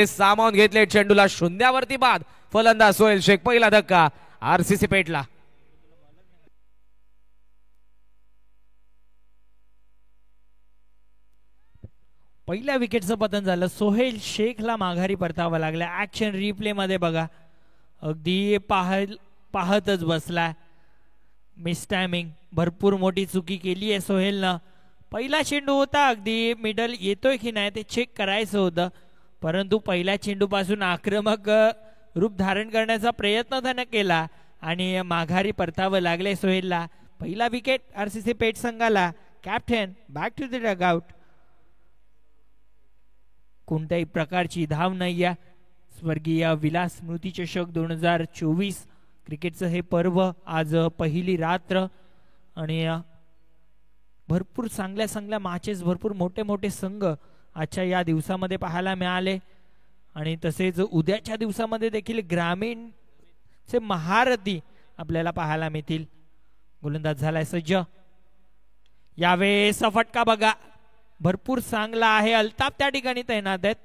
सामावून घेतले चेंडूला शून्यावरती बाद. फलंदाज सोहेल शेख. पहिला धक्का आरसीसी पेटला. पहिल्या विकेटचं पतन झालं. सोहेल शेखला माघारी परतावं लागलं. ऍक्शन रिप्ले मध्ये बघा, अगदी पाहतच बसलाय. मिस टायमिंग, भरपूर मोठी चुकी केली आहे सोहेलनं. पहिला चेंडू होता, अगदी मिडल येतोय की नाही ते चेक करायचं होतं, परंतु पहिल्या चेंडूपासून आक्रमक रूप धारण करण्याचा प्रयत्न त्यानं केला आणि माघारी परतावं लागले सोहेलला. पहिला विकेट आरसीसी पेठ संघाला. Captain back to the dugout. कोणत्याही प्रकारची धाव नाही आहे. स्वर्गीय विलास स्मृती चषक 2024 क्रिकेटचं हे पर्व, आज पहिली रात्र आणि भरपूर चांगल्या मॅचेस, भरपूर मोठे संघ आजच्या या दिवसामध्ये पाहायला मिळाले आणि तसेच उद्याच्या दिवसामध्ये देखील ग्रामीणचे महारथी आपल्याला पाहायला मिळतील. गोलंदाज झालाय सज्ज. यावेळेस फटका बघा, भरपूर चांगला आहे. अल्ताफ त्या ठिकाणी तैनात आहेत.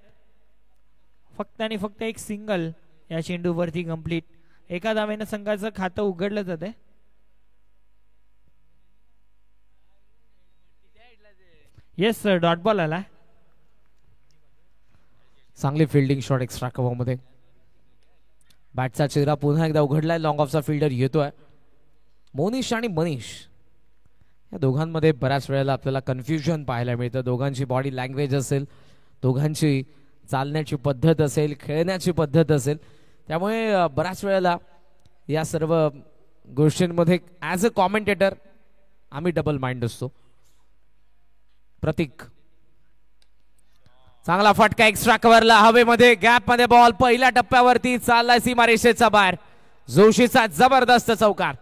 फक्त आणि फक्त एक सिंगल या चेंडूवरती कंप्लीट. एका धावेनं संघाचं खातं उघडलं जाते. येस सर, डॉट बॉल आला. चांगली फिल्डिंग शॉट एक्स्ट्रा कव्हर मध्ये. बॅटचा चेहरा पुन्हा एकदा उघडलाय. लॉंग ऑफचा फिल्डर येतोय. मोनिश आणि मनीष या दोघांमध्ये बऱ्याच वेळेला आपल्याला कन्फ्युजन पाहायला मिळतं. दोघांची बॉडी लँग्वेज असेल, दोघांची चालण्याची पद्धत असेल, खेळण्याची पद्धत असेल, त्यामुळे बऱ्याच वेळेला या सर्व गोष्टींमध्ये ॲज अ कॉमेंटेटर आम्ही डबल माइंड असतो. प्रतीक, चांगला फटका एक्स्ट्रा कव्हरला, हवेमध्ये गॅप मध्ये बॉल. पहिल्या टप्प्यावरती चाललाय सीमारेषेचा बाहेर. जोशीचा जबरदस्त चौकार.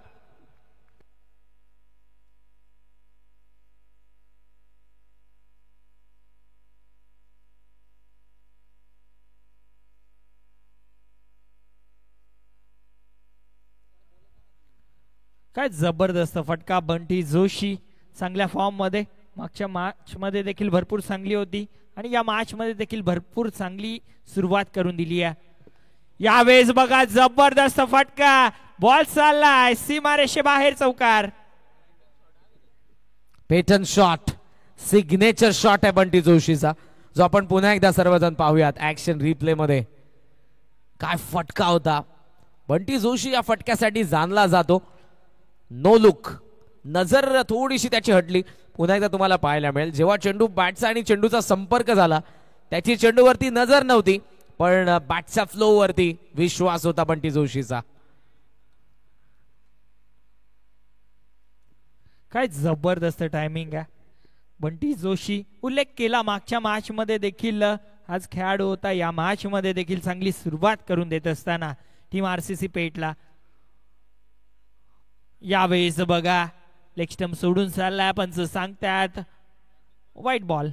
काय जबरदस्त फटका. बंटी जोशी चांगल्या फॉर्म मध्ये, मागच्या मॅच मध्ये देखील भरपूर चांगली होती आणि या मॅच मध्ये देखील भरपूर चांगली सुरुवात करून दिली आहे. यावेळेस बघा जबरदस्त फटका, बॉल चाललाय सीमारेषे बाहेर, चौकार. पॅटर्न शॉट, सिग्नेचर शॉट आहे बंटी जोशीचा, जो आपण पुन्हा एकदा सर्वजण पाहूयात ऍक्शन रिप्ले मध्ये. काय फटका होता. बंटी जोशी या फटक्यासाठी जाणला जातो. नो लुक, नजर थोडीशी त्याची हटली. पुन्हा एकदा तुम्हाला पाहायला मिळेल, जेव्हा चेंडू बॅटचा आणि चेंडूचा संपर्क झाला, त्याची चेंडूवरती नजर नव्हती, पण बॅटच्या फ्लो वरती विश्वास होता बंटी जोशीचा. काय जबरदस्त टायमिंग आहे. बंटी जोशी उल्लेख केला मागच्या मॅच मध्ये देखील आज खेळाडू होता. या मॅच मध्ये देखील चांगली सुरुवात करून देत असताना टीम आरसीसी पेटला. यावेळेस बघा लेग स्टंप सोडून चाललाय, पंच सांगतात वाईट बॉल.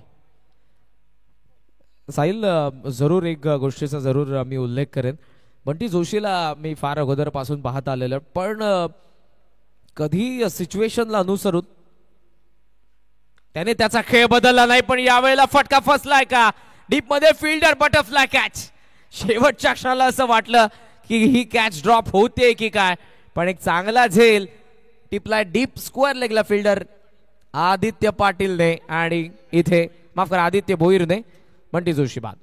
साहिल, जरूर एक गोष्टीचा जरूर मी उल्लेख करेन. बंटी जोशीला मी फार अगोदर पासून पाहत आलेलं, पण कधी सिच्युएशनला अनुसरून त्याने त्याचा खेळ बदलला नाही. पण यावेळेला फटका फसलाय का डीप मध्ये, फिल्डर बटरफ्लाय कॅच. शेवटच्या क्षणाला असं वाटलं की ही कॅच ड्रॉप होते की काय, पण एक चांगला झेल टिपलाय डीप स्क्वेअर लेगला फिल्डर आदित्य पाटीलने आणि इथे माफ करा आदित्य भोईरने. बंटी जोशी बाद.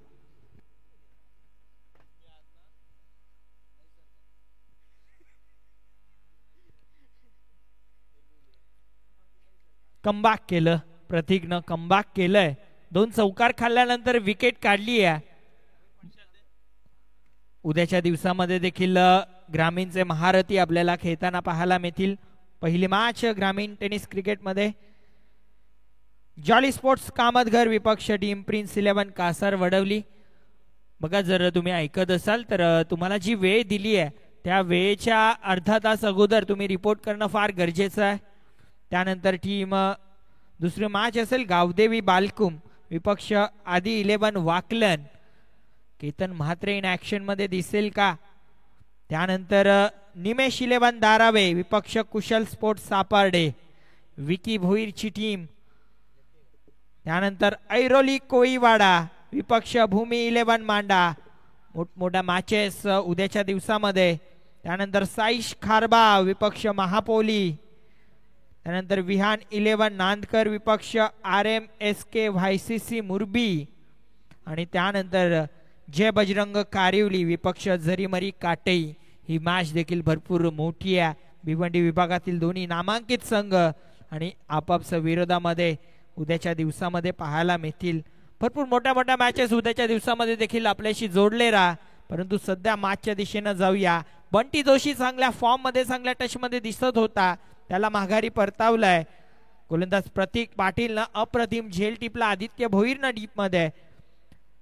कमबॅक केलं प्रतीकनं, कमबॅक केलंय. 2 चौकार खाल्ल्यानंतर विकेट काढली आहे. उद्याच्या दिवसामध्ये देखील ग्रामीणचे महारथी आपल्याला खेळताना पाहायला मिळतील. पहिली मॅच ग्रामीण टेनिस क्रिकेट मध्ये जॉली स्पोर्ट्स कामतघर विपक्ष टीम प्रिन्स 11 कासार वडवली. बघा, जर तुम्ही ऐकत असाल तर तुम्हाला जी वेळ दिली आहे त्या वेळेच्या अर्धा तास अगोदर तुम्ही रिपोर्ट करणं फार गरजेचं आहे. त्यानंतर टीम दुसरी मॅच असेल गावदेवी बालकुम विपक्ष आदी 11 वाकलन. केतन म्हात्रे इन ऍक्शन मध्ये दिसेल का. त्यानंतर निमेश 11 दारावे विपक्ष कुशल स्पोर्ट्स सापार्डे, विकी भोईरची टीम. त्यानंतर ऐरोली कोळीवाडा विपक्ष भूमी 11 मांडा, मोठमोठ्या मॅचेस उद्याच्या दिवसामध्ये. त्यानंतर साईश खारबा विपक्ष महापोली, त्यानंतर विहान 11 नांदकर विपक्ष RMSK YCC मुरबी, आणि त्यानंतर जय बजरंग कारिवली विपक्ष झरीमरी काटई. ही मॅच देखील भरपूर मोठी आहे. भिवंडी विभागातील दोन्ही नामांकित संघ आणि आपापच्या विरोधामध्ये उद्याच्या दिवसामध्ये पाहायला मिळतील. भरपूर मोठ्या मोठ्या मॅचेस उद्याच्या दिवसामध्ये देखील आपल्याशी जोडले राहा. परंतु सध्या मॅचच्या दिशेनं जाऊया. बंटी जोशी चांगल्या फॉर्म मध्ये, चांगल्या टच मध्ये दिसत होता, त्याला माघारी परतावलाय. गोलंदाज प्रतीक पाटील अप्रतिम झेल टिपला आदित्य भोईर डीप मध्ये.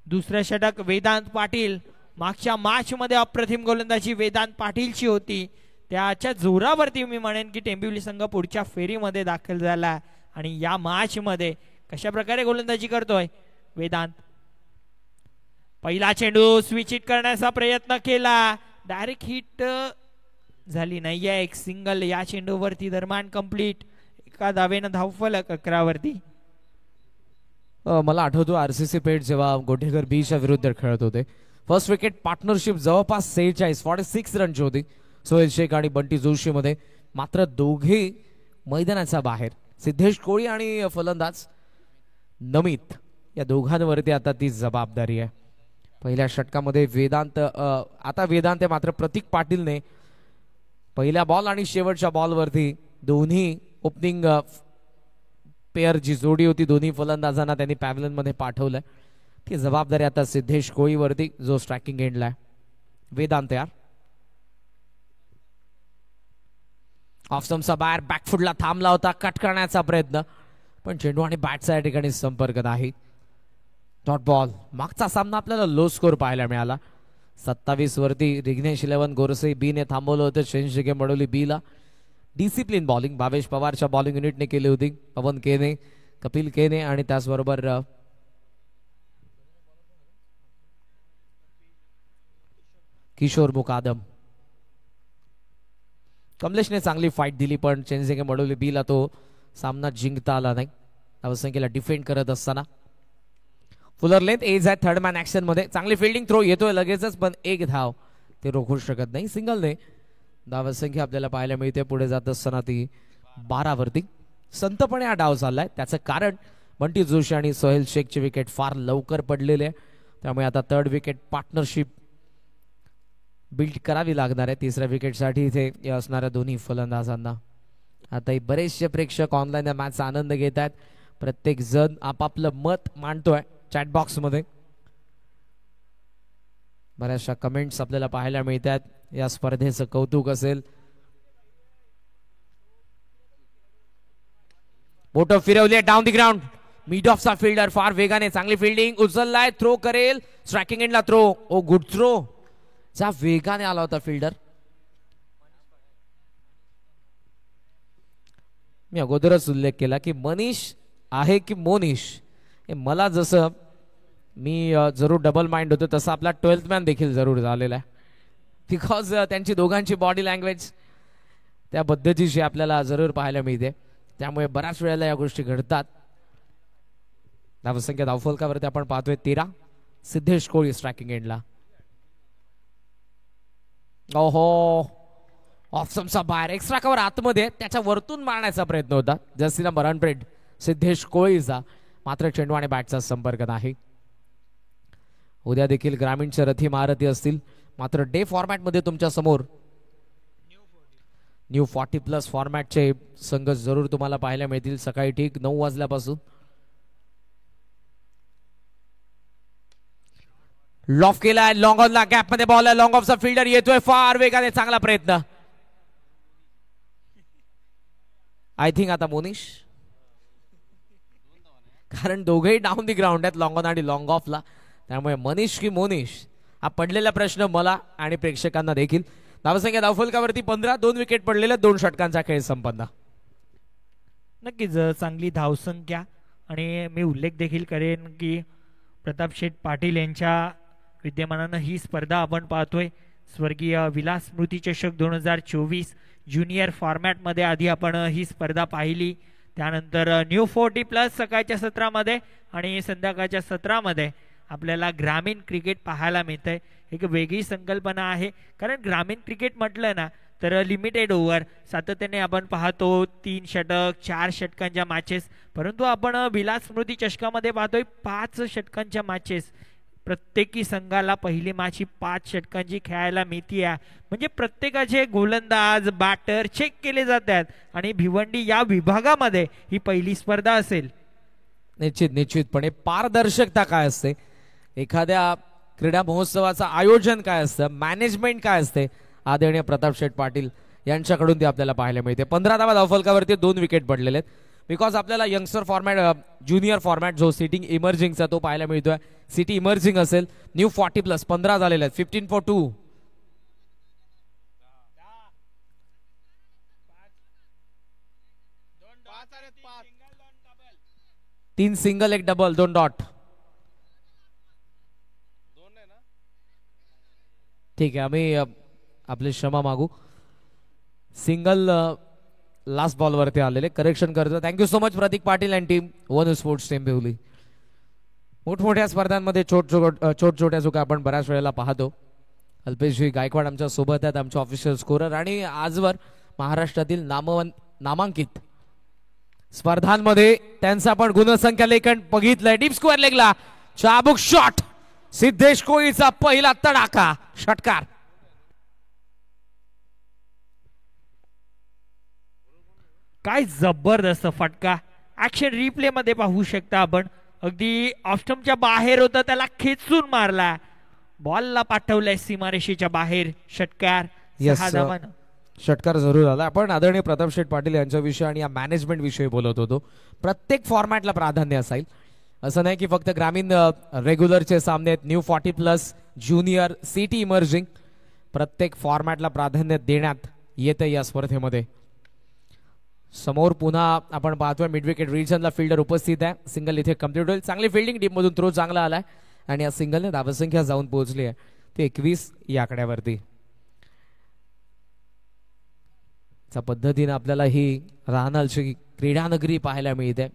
दुसरं षटक वेदांत पाटील. मागच्या मॅच मध्ये अप्रतिम गोलंदाजी वेदांत पाटीलची होती, त्याच्या जोरावरती मी म्हणेन की टेंबिवली संघ पुढच्या फेरीमध्ये दाखल झाला. आणि या मॅच मध्ये कशा प्रकारे गोलंदाजी करतोय वेदांत. पहिला चेंडू स्विच हिट करण्याचा प्रयत्न केला, डायरेक्ट हिट झाली नाहीये. एक सिंगल या चेंडूवरती दरम्यान कंप्लीट. एका धावेनं धावफलक 11 वरती. मला आठवतो RCC पेठ जेव्हा गोटेघर बीच्या विरुद्ध खेळत होते, फर्स्ट विकेट पार्टनरशिप जवळपास 46 रनची होती सोहेल शेख आणि बंटी जोशी मध्ये. मात्र दोघे मैदानाच्या बाहेर. सिद्धेश कोळी आणि फलंदाज नमित या दोघांवरती आता ती जबाबदारी आहे. पहिल्या षटकामध्ये वेदांत आहे, मात्र प्रतीक पाटीलने पहिल्या बॉल आणि शेवटच्या बॉलवरती दोन्ही ओपनिंग पेअर जी जोडी होती दोन्ही फलंदाजांना त्यांनी पॅव्हलियन मध्ये पाठवलंय. ती जबाबदारी आता सिद्धेश कोळीवरती जो स्ट्रायकिंग एंडला आहे. वेदांत यार ऑफस्टम्पचा बाहेर बॅकफुटला थांबला होता, कट करण्याचा प्रयत्न, पण चेंडू आणि बॅटचा या ठिकाणी संपर्क नाही. Dot ball. मागचा सामना आपल्याला लो स्कोर पाहायला मिळाला. 27 वरती रिग्नेश 11 गोरसे बी ने थांबवलं होतं. शेंशिके मडोली बी ला. डिसिप्लिन बॉलिंग भावेश पवारच्या बॉलिंग युनिटने केली होती. पवन केने, कपिल केने आणि त्याचबरोबर किशोर मुकादम. कमलेशने चांगली फाईट दिली, पण चेंजिंग मडोली बीला तो सामना जिंकता आला नाही. धावसंख्येला डिफेंड करत असताना फुलर लेंथ एज आहे थर्ड मॅन ऍक्शन मध्ये. चांगली फिल्डिंग थ्रो येतोय लगेचच, पण एक धाव ते रोखू शकत नाही. सिंगलने धावसंख्या आपल्याला पाहायला मिळते पुढे जात असताना ती 12 वरती. संतपणे हा डाव चाललाय. त्याचं कारण बंटी जोशी आणि सोहेल शेखची विकेट फार लवकर पडलेले आहे, त्यामुळे आता थर्ड विकेट पार्टनरशिप बिल्ड करावी लागणार आहे तिसऱ्या विकेटसाठी इथे असणाऱ्या दोन्ही फलंदाजांना. आताही बरेचसे प्रेक्षक ऑनलाईन या मॅचचा आनंद घेत आहेत. प्रत्येक जण आपापलं मत मांडतोय चॅट बॉक्स मध्ये. बऱ्याचशा कमेंट्स आपल्याला पाहायला मिळतात. या स्पर्धेचं कौतुक असेल. बोटं फिरवली डाऊन दी ग्राउंड. मिड ऑफचा फिल्डर फार वेगाने चांगली फिल्डिंग उचललाय. थ्रो करेल. स्ट्रायकिंग एंडला थ्रो. Oh good throw. जा वेगाने आला होता फिल्डर. मी अगोदरच उल्लेख केला की मनीष आहे की मोनिश. मला जसं मी जरूर डबल माइंड होतो तसं आपला 12th मॅन देखील जरूर झालेला आहे. बिकॉज त्यांची दोघांची बॉडी लँग्वेज त्या पद्धतीची आपल्याला जरूर पाहायला मिळते, त्यामुळे बऱ्याच वेळेला या गोष्टी घडतात. धावसंख्या धावफलकावरती आपण पाहतोय 13. सिद्धेश कोळी स्ट्रायकिंग एंडला. ओहो ऑफसमचा बाहेर एक्स्ट्रा कव्हर आतमध्ये त्याच्या वरतून मारण्याचा प्रयत्न होता जस्टिना मरणप्रेड सिद्धेश कोळीचा, मात्र चेंडू आणि बॅटचा संपर्क नाही. उद्या देखील ग्रामीणच्या रथी महारथी असतील, मात्र डे फॉर्मॅट मध्ये तुमच्या समोर न्यू 40+ फॉर्मॅटचे संघ जरूर तुम्हाला पाहायला मिळतील सकाळी ठीक 9 वाजल्यापासून. लॉफ केलाय लॉंग ऑनला गॅप मध्ये बॉल आहे. लॉंग ऑफचा फिल्डर येतोय फार वेगाने. चांगला प्रयत्न. आय थिंक आता मोनिश, कारण दोघेही डाऊन दी ग्राउंड आहेत लॉंग ऑन आणि लॉंग ऑफला, त्यामुळे मनीष की मोनिश हा पडलेला प्रश्न मला आणि प्रेक्षकांना देखील. धावसंख्या धावफलकावरती 15. 2 विकेट पडलेल्या 2 षटकांचा खेळ संपन्न. नक्कीच चांगली धावसंख्या. आणि मी उल्लेख देखील करेन की प्रताप शेठ पाटील यांच्या विद्यमानानं ही स्पर्धा आपण पाहतोय. स्वर्गीय विलास स्मृती चषक 2024 ज्युनियर फॉर्मॅटमध्ये आधी आपण ही स्पर्धा पाहिली. त्यानंतर न्यू 40+ सकाळच्या सत्रामध्ये आणि संध्याकाळच्या सत्रामध्ये आपल्याला ग्रामीण क्रिकेट पाहायला मिळतंय. एक वेगळी संकल्पना आहे, कारण ग्रामीण क्रिकेट म्हटलं ना तर लिमिटेड ओव्हर सातत्याने आपण पाहतो 3 षटक 4 षटकांच्या मॅचेस, परंतु आपण विलास स्मृती चषकामध्ये पाहतोय 5 षटकांच्या मॅचेस. प्रत्येकी संघाला पहिली मॅच ही 5 षटकांची खेळायला मिळते आहे. म्हणजे प्रत्येकाचे गोलंदाज बॅटर चेक केले जातात आणि भिवंडी या विभागामध्ये ही पहिली स्पर्धा असेल. निश्चितपणे पारदर्शकता काय असते, एखाद्या क्रीडा महोत्सवाचं आयोजन काय असतं, मॅनेजमेंट काय असते, आदरणीय प्रताप शेठ पाटील यांच्याकडून ते आपल्याला पाहायला मिळते. 15 धावा धावफलकावरती 2 विकेट पडलेले आहेत. बिकॉज आपल्याला यंगस्टर फॉर्मॅट ज्युनियर फॉर्मॅट जो सिटिंग इमर्जिंगचा तो पाहायला मिळतोय. सिटी इमर्जिंग असेल न्यू 40+ 15 झालेले आहेत. 15 for 2. तीन सिंगल 1 डबल 2 डॉट. ठीक आहे, आम्ही आपले क्षमा मागू. सिंगल लास्ट बॉल वरती आलेले करेक्शन करतो. Thank you so much Prateek Patil and team one sports team Bhiwali. मोठमोठ्या स्पर्धांमध्ये छोट्या चुका आपण बऱ्याच वेळेला पाहतो. अल्पेशजी गायकवाड आमच्या सोबत आहेत, आमचे ऑफिशियल स्कोरर, आणि आजवर महाराष्ट्रातील नामांकित स्पर्धांमध्ये त्यांचा पण गुणसंख्या लेखन बघितलंय. डीप स्क्वेअर लेगला चाबूक शॉट, सिद्धेश कोळीचा पहिला तडाखा षटकार. काय जबरदस्त फटका. ऍक्शन रिप्ले मध्ये पाहू शकता आपण. अगदी ऑफस्टंपच्या बाहेर होता, त्याला खेचून मारला, बॉलला पाठवलाय सीमारेषेच्या बाहेर. षटकार. षटकार जरूर आला. आपण आदरणीय प्रताप शेठ पाटील यांच्याविषयी आणि या मॅनेजमेंट विषयी बोलत होतो. प्रत्येक फॉर्मॅटला प्राधान्य असाईल असं नाही की फक्त ग्रामीण रेग्युलरचे सामने आहेत, न्यू 40+ ज्युनियर सिटी इमर्जिंग, प्रत्येक फॉर्मॅटला प्राधान्य देण्यात येते या स्पर्धेमध्ये. समोर पुन्हा आपण पाहतोय मिड विकेट रिजनला फिल्डर उपस्थित आहे. सिंगल इथे कम्प्लीट होईल. चांगली फिल्डिंग टीम मधून थ्रो चांगला आलाय आणि या सिंगलने धावसंख्या जाऊन पोहोचली आहे ते 21 या आकड्यावरती. पद्धतीने आपल्याला ही राहणारची क्रीडा नगरी पाहायला मिळते.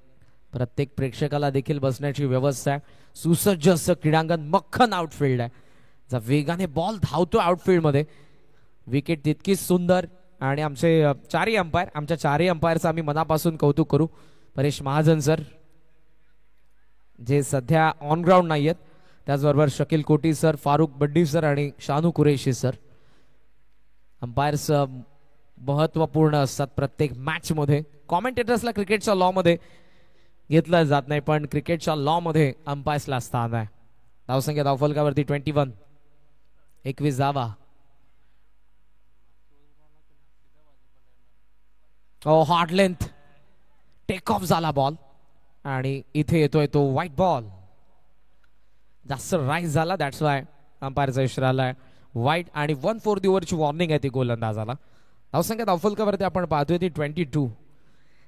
प्रत्येक प्रेक्षकाला देखील बसण्याची व्यवस्था आहे. सुसज्ज असं क्रीडांगण, मक्खन आउटफील्ड आहे. जर वेगाने बॉल धावतो आउटफील्ड मध्ये, विकेट तितकीच सुंदर. आणि आमचे आमच्या चारही अंपायरचं आम्ही मनापासून कौतुक करू. परेश महाजन सर जे सध्या ऑन ग्राउंड नाही आहेत, त्याचबरोबर शकील कोटी सर, फारुख बड्डी सर आणि शानू कुरेशी सर. अंपायर्स महत्वपूर्ण असतात प्रत्येक मॅच मध्ये. कॉमेंटेटर्सला क्रिकेटच्या लॉ मध्ये घेतलं जात नाही, पण क्रिकेटच्या लॉ मध्ये अंपायर्सला स्थान आहे. धावसंख्या धावफलकावरती 21, 21 धावा. हार्ड लेंथ टेक ऑफ झाला बॉल आणि इथे येतोय तो व्हाईट बॉल. जास्त राईज झाला, दॅट्स वाय अंपायरचा इशारा आलाय व्हाईट. आणि 1 4 ओव्हरची वॉर्निंग आहे ती गोलंदाजाला. धावसंख्या धावफलकावरती आपण पाहतोय ती 22.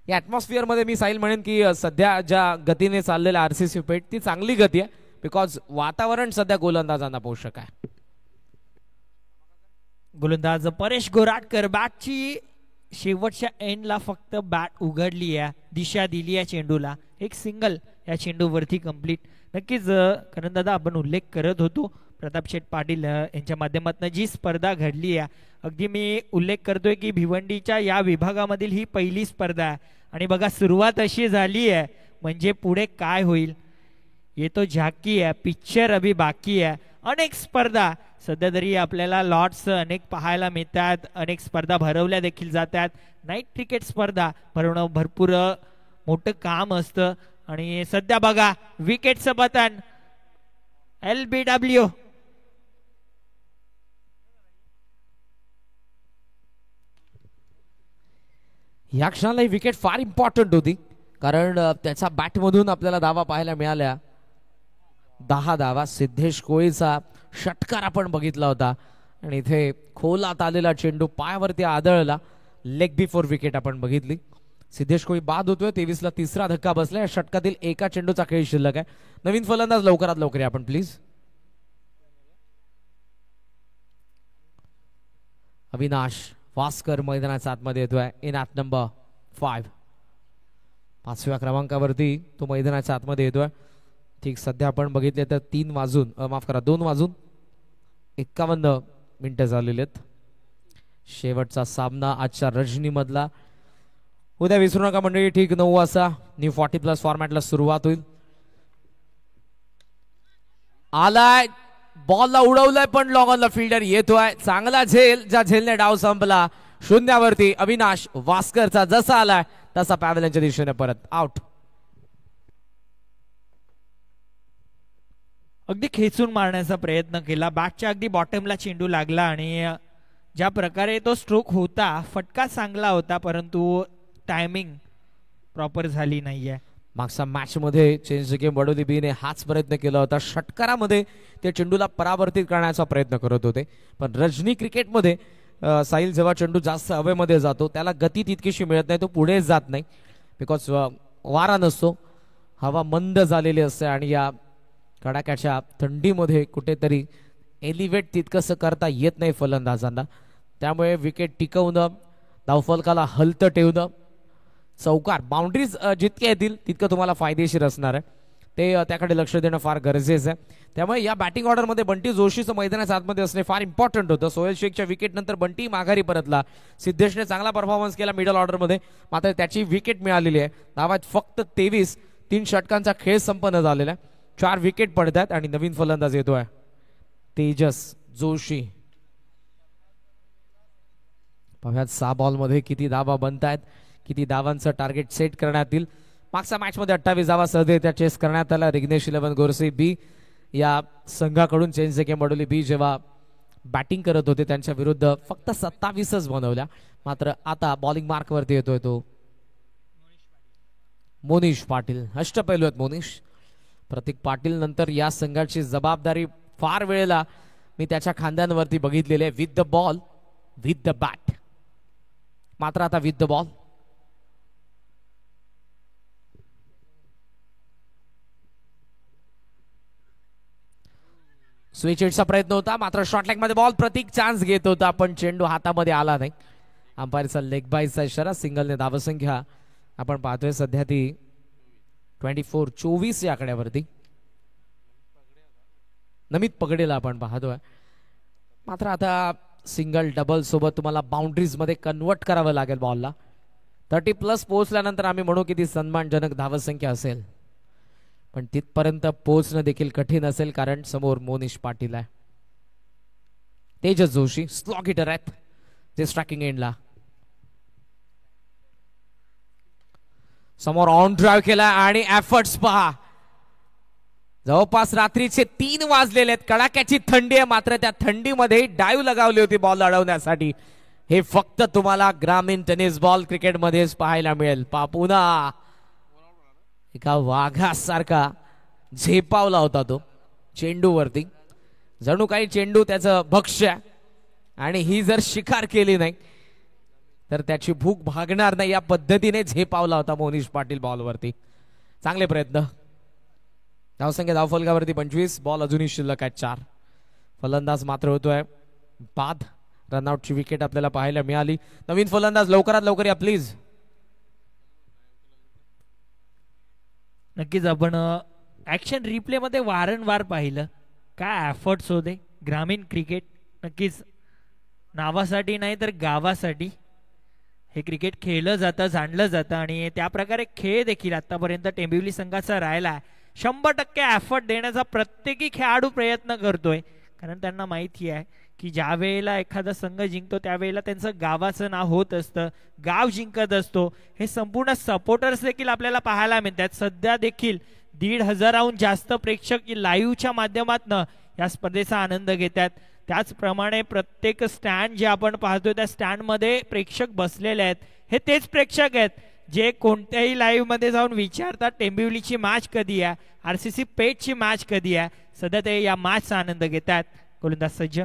या ऍटमॉस्फिअर मध्ये मी साहिल म्हणेन की सध्या ज्या गतीने चाललेल्या आरसीसी पेट ती चांगली गती आहे, बिकॉज वातावरण सध्या गोलंदाजांना पोषक आहे. गोलंदाज परेश गोराटकर बॅटची शेवटच्या एंडला फक्त बॅट उघडली आहे, दिशा दिली आहे चेंडूला. एक सिंगल या चेंडूवरती कंप्लीट. नक्कीच कारण दादा आपण उल्लेख करत होतो प्रताप शेठ पाटील यांच्या माध्यमातून जी स्पर्धा घडली आहे, अगदी मी उल्लेख करतोय की भिवंडीच्या या विभागामधील ही पहिली स्पर्धा आहे. आणि बघा सुरुवात अशी झाली आहे, म्हणजे पुढे काय होईल ये तो झाकी आहे, पिक्चर अभी बाकी आहे. अनेक स्पर्धा सध्या तरी आपल्याला लॉट्स अनेक पाहायला मिळतात, अनेक स्पर्धा भरवल्या देखील जातात. नाईट क्रिकेट स्पर्धा भरवणं भरपूर मोठं काम असतं. आणि सध्या बघा विकेटचं पतन LBW. या क्षणाला ही विकेट फार इम्पॉर्टंट होती, कारण त्याच्या बॅटमधून आपल्याला धावा पाहायला मिळाल्या. 10 धावा. सिद्धेश कोळीचा षटकार आपण बघितला होता आणि इथे खोलात आलेला चेंडू पायावरती आदळला. लेग बिफोर विकेट आपण बघितली. सिद्धेश कोळी बाद होतोय. 23ला तिसरा धक्का बसला. या षटकातील एका चेंडूचा खेळ शिल्लक आहे. नवीन फलंदाज लवकरात लवकर या आपण प्लीज. अविनाश वास्कर मैदानाच्या आतमध्ये येतोय इन ॲट नंबर 5. 5व्या क्रमांकावरती तो मैदानाच्या आतमध्ये येतोय. ठीक सध्या आपण बघितले तर 2:51 मिनिटं झालेले आहेत. शेवटचा सामना आजच्या रजनी मधला. उद्या विसरू नका मंडळी, ठीक 9 वाजता न्यू 40+ फॉर्मॅटला सुरुवात होईल. आलाय बॉलला उडवलाय पण लॉंग ऑनला फिल्डर येतोय. चांगला झेल, ज्या झेलने डाव संपला. शून्यावरती अविनाश वास्करचा जसा आलाय तसा पॅव्हलियनच्या दिशेने परत आउट. अगदी खेचून मारण्याचा प्रयत्न केला. बॅटच्या अगदी बॉटमला चेंडू लागला आणि ज्या प्रकारे तो स्ट्रोक होता, फटका चांगला होता परंतु टायमिंग प्रॉपर झाली नाहीये. मागच्या मॅच मध्ये चेंज द गेम वडोली बीने हाच प्रयत्न केला होता. षटकारामध्ये ते चेंडूला परावर्तित करण्याचा प्रयत्न करत होते, पण रजनी क्रिकेटमध्ये साहिल जेव्हा चेंडू जास्त हवेमध्ये जातो त्याला गती तितकीशी मिळत नाही, तो पुढे जात नाही बिकॉज वारा नसतो, हवा मंद झालेली असते आणि या कडाक्याच्या थंडीमध्ये कुठेतरी एलिव्हेट तितकंसं करता येत नाही फलंदाजांना. त्यामुळे विकेट टिकवणं, धावफलकाला हलतं ठेवणं, चौकार बाउंड्रीज जितके येतील तितकं तुम्हाला फायदेशीर असणार आहे, ते त्याकडे लक्ष देणं फार गरजेचं आहे. त्यामुळे या बॅटिंग ऑर्डरमध्ये बंटी जोशीचं मैदानाच्या आतमध्ये असणे फार इम्पॉर्टंट होतं. सोहेल शेखच्या विकेट नंतर बंटी माघारी परतला. सिद्धेशने चांगला परफॉर्मन्स केला मिडल ऑर्डरमध्ये, मात्र त्याची विकेट मिळालेली आहे. धावात फक्त 23. 3 षटकांचा खेळ संपन्न झालेला आहे. 4 विकेट पडतात आणि नवीन फलंदाज येतोय तेजस जोशी. पाहूयात 6 बॉलमध्ये किती धावा बनतायत, किती धावांचं टार्गेट सेट करण्यात येईल. मागच्या मॅच मध्ये 28 धावा सहजरित्या चेस करण्यात आला. रिग्नेश 11 गोरसे बी या संघाकडून चेंज द गेम वडोली बी जेव्हा बॅटिंग करत होते त्यांच्या विरुद्ध फक्त 27च बनवल्या. मात्र आता बॉलिंग मार्क वरती येतोय तो मोनिश पाटील. अष्टपैलू आहेत मोनिश. प्रतीक पाटील नंतर या संघाची जबाबदारी फार वेळेला मी त्याच्या खांद्यांवरती बघितलेली आहे. With the ball, with the bat. मात्र आता विथ द बॉल. स्विच हिटचा प्रयत्न होता, मात्र शॉर्ट लेग मध्ये बॉल. प्रतीक चान्स घेत होता पण चेंडू हातामध्ये आला नाही. अंपायरचा लेग बायचा इशारा. सिंगलने धावसंख्या आपण पाहतोय सध्या ती 24 या आकड्यावरती. नमित पगडेला आपण पाहतोय. मात्र आता सिंगल डबल सोबत तुम्हाला बाउंड्रीज मध्ये कन्वर्ट करावं लागेल बॉलला. 30+ पोहोचल्यानंतर आम्ही म्हणू की ती सन्मानजनक धावसंख्या असेल, पण तिथपर्यंत पोहोचणं देखील कठीण असेल कारण समोर मोनिश पाटील आहे. तेजस जोशी स्लॉग हिटर आहेत जे स्ट्रायकिंग एंडला. समोर ऑन ड्राईव्ह केला आणि एफर्ट्स पहा. जवळपास रात्रीचे 3 वाजलेले आहेत. कडाक्याची थंडी आहे, मात्र त्या थंडीमध्ये डाईव्ह लगावली होती बॉल अडवण्यासाठी. हे फक्त तुम्हाला ग्रामीण टेनिस बॉल क्रिकेटमध्येच पाहायला मिळेल. पुन्हा एका वाघासारखा झेपावला होता तो चेंडूवरती, जणू काही चेंडू त्याचं भक्ष्य, आणि ही जर शिकार केली नाही तर त्याची भूक भागणार नाही. या पद्धतीने झेपावला होता मोनिश पाटील बॉलवरती. चांगले प्रयत्न. धावसंख्या धावफलकावरती 25. बॉल अजूनही शिल्लक आहे 4. फलंदाज मात्र होतोय बाद. रनआउटची विकेट आपल्याला पाहायला मिळाली. नवीन फलंदाज लवकरात लवकर या प्लीज. नक्कीच आपण ऍक्शन रिप्ले मध्ये वारंवार पाहिलं काय एफर्ट्स होते. ग्रामीण क्रिकेट नक्कीच नावासाठी नाही तर गावासाठी हे क्रिकेट खेळलं जातं, जाणलं जातं आणि त्या प्रकारे खेळ देखील आतापर्यंत टेंबिवली संघाचा राहिला. 100% एफर्ट देण्याचा प्रत्येकी खेळाडू प्रयत्न करतोय, कारण त्यांना माहिती आहे की ज्या वेळेला एखादा संघ जिंकतो त्यावेळेला त्यांचं गावाचं नाव होत असतं, गाव जिंकत असतो. हे संपूर्ण सपोर्टर्स देखील आपल्याला पाहायला मिळतात. सध्या देखील 1,500हून जास्त प्रेक्षक लाईव्हच्या माध्यमातून या स्पर्धेचा आनंद घेतात. त्याचप्रमाणे प्रत्येक स्टँड जे आपण पाहतोय त्या स्टँडमध्ये प्रेक्षक बसलेले आहेत. हे तेच प्रेक्षक आहेत जे कोणत्याही लाईव्ह मध्ये जाऊन विचारतात टेंबिवलीची मॅच कधी आहे, RCC पेठची मॅच कधी आहे. सध्या ते या मॅचचा आनंद घेतात. गोलंदाज सज्ज.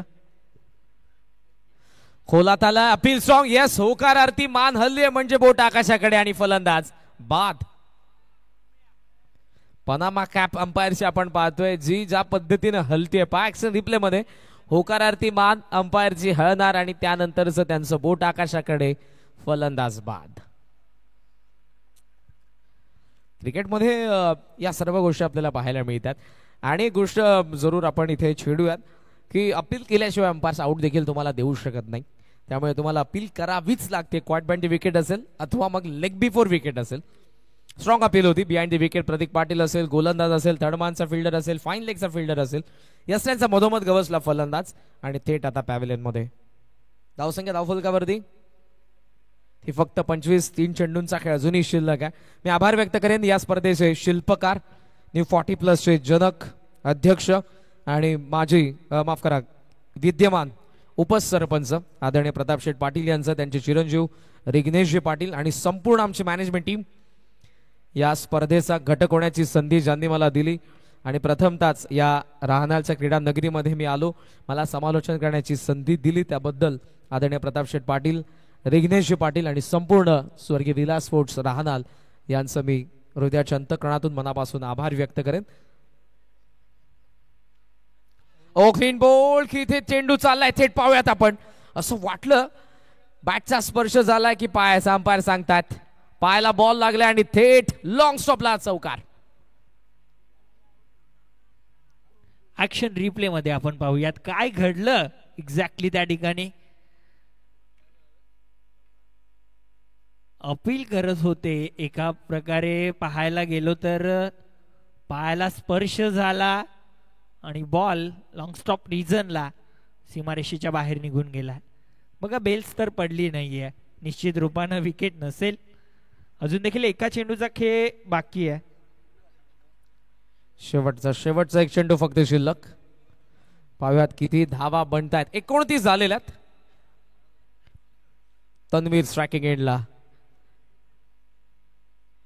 खोलात आला अपील सॉंग. येस, होकारार्थी मान हल्ली म्हणजे बोट आकाशाकडे आणि फलंदाज बाद. पनामा कॅप अंपायरची आपण पाहतोय जी ज्या पद्धतीने हलतीये. ऍक्शन रिप्ले मध्ये होकारार्थी मान अंपायरची हळणार आणि त्यानंतरच त्यांचं बोट आकाशाकडे. फलंदाज बाद. क्रिकेटमध्ये या सर्व गोष्टी आपल्याला पाहायला मिळतात. आणि एक गोष्ट जरूर आपण इथे छेडूयात की अपील केल्याशिवाय अंपायर्स आउट देखील तुम्हाला देऊ शकत नाही. त्यामुळे तुम्हाला अपील करावीच लागते. क्वाड बिहाइंड द विकेट असेल अथवा मग लेग बिफोर विकेट असेल. स्ट्रॉंग अपील होती. बिहाइंड द विकेट प्रतीक पाटील असेल, गोलंदाज असेल, थर्डमानचा फिल्डर असेल, फाईन लेगचा फिल्डर असेल, यस्ट्यांचा मधोमध गवसला फलंदाज आणि थेट आता पॅव्हिलियन मध्ये. धावसंख्या धावफलकावरती ही फक्त 25. 3 चेंडूंचा खेळ अजूनही शिल्लक आहे. मी आभार व्यक्त करेन या स्पर्धेचे शिल्पकार, न्यू 40+ चे जनक, अध्यक्ष आणि माजी माफ करा विद्यमान उपसरपंच आदरणीय प्रताप शेठ पाटील यांचं, त्यांचे चिरंजीव रिग्नेशजी पाटील आणि संपूर्ण आमची मॅनेजमेंट टीम या स्पर्धेचा घटक होण्याची संधी ज्यांनी मला दिली. आणि प्रथमताच या राहनालच्या क्रीडा नगरीमध्ये मी आलो, मला समालोचन करण्याची संधी दिली त्याबद्दल आदरणीय प्रताप शेठ पाटील, रिग्नेशजी पाटील आणि संपूर्ण स्वर्गीय विलास स्पोर्ट्स राहनाल यांचं मी हृदयाच्या अंतःकरणातून मनापासून आभार व्यक्त करेन. क्लीन बॉल की इथे चेंडू चाललाय, थेट पाहूयात आपण. असं वाटलं बॅटचा स्पर्श झालाय की पायाचा, अंपायर सांगतात पायाला बॉल लागलाय आणि थेट लॉंग स्टॉपला चौकार. ऍक्शन रिप्ले मध्ये आपण पाहूयात काय घडलं एक्झॅक्टली त्या ठिकाणी. अपील करत होते एका प्रकारे पाहायला गेलो तर पायाला स्पर्श झाला आणि बॉल लॉंग स्टॉप रिजनला सीमारेषेच्या बाहेर निघून गेला. बघा बेल्स तर पडली नाहीये, निश्चित रूपानं विकेट नसेल. अजून देखील एका चेंडूचा खेळ बाकी आहे. शेवटचा एक चेंडू फक्त शिल्लक. पाहूयात किती धावा बनतायत. 29 झालेल्यात. तन्वीर स्ट्रायकिंग एंडला.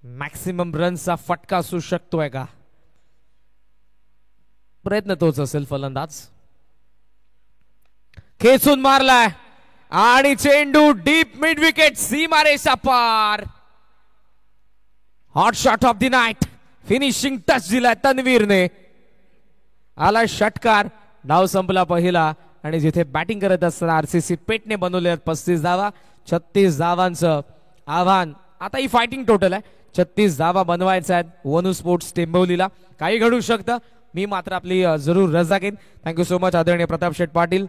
मॅक्सिमम रनचा फटका असू शकतोय का? प्रयत्न तोच असेल. फलंदाज खेचून मारलाय आणि चेंडू डीप मिड विकेट, सीमारेषा पार. Hot shot of the night, finishing touch दिलाय तन्वीरने. आला षटकार. डाव संपला पहिला आणि जिथे बॅटिंग करत असताना आरसीसी पेटने बनवले 35 धावा. 36 धावांचं आव्हान. आता ही फायटिंग टोटल आहे. 36 धावा बनवायच्या आहेत वनू स्पोर्ट्स टेंबवलीला. काही घडू शकतं. मी मात्र आपली जरूर रजा घेईन. थँक्यू सो मच आदरणीय प्रताप शेठ पाटील,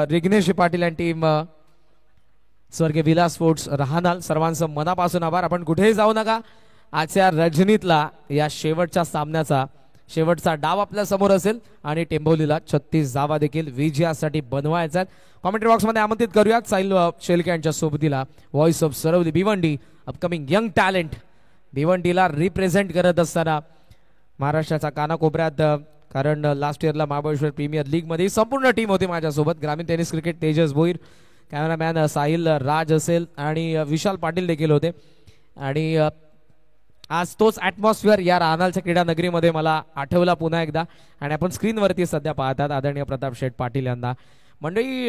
रिग्नेश पाटील आणि टीम स्वर्गीय विलास स्पोर्ट्स राहनाल, सर्वांचं मनापासून आभार. आपण कुठेही जाऊ नका. आजच्या रजनीतला या शेवटच्या सामन्याचा शेवटचा डाव आपल्या समोर असेल आणि टेंबवलीला 36 धावा देखील विजयासाठी बनवायचा. कॉमेंट्री बॉक्स मध्ये आमंत्रित करूयात साहिल शेळके यांच्या सोबतीला voice of Saravali Bhiwandi, upcoming young talent. भिवंडीला रिप्रेझेंट करत असताना महाराष्ट्राच्या कानाकोपऱ्यात, कारण लास्ट इयरला महाबळेश्वर प्रीमियर लीग मध्ये संपूर्ण टीम होती माझ्यासोबत. ग्रामीण tennis cricket Tejas Bhoir, cameraman Sahil Raj असेल आणि विशाल पाटील देखील होते. आणि आज तोच ॲटमॉस्फिअर या राहनालच्या क्रीडा नगरीमध्ये मला आठवला पुन्हा एकदा. आणि आपण स्क्रीनवरती सध्या पाहतात आदरणीय प्रताप शेठ पाटील यांना. मंडळी,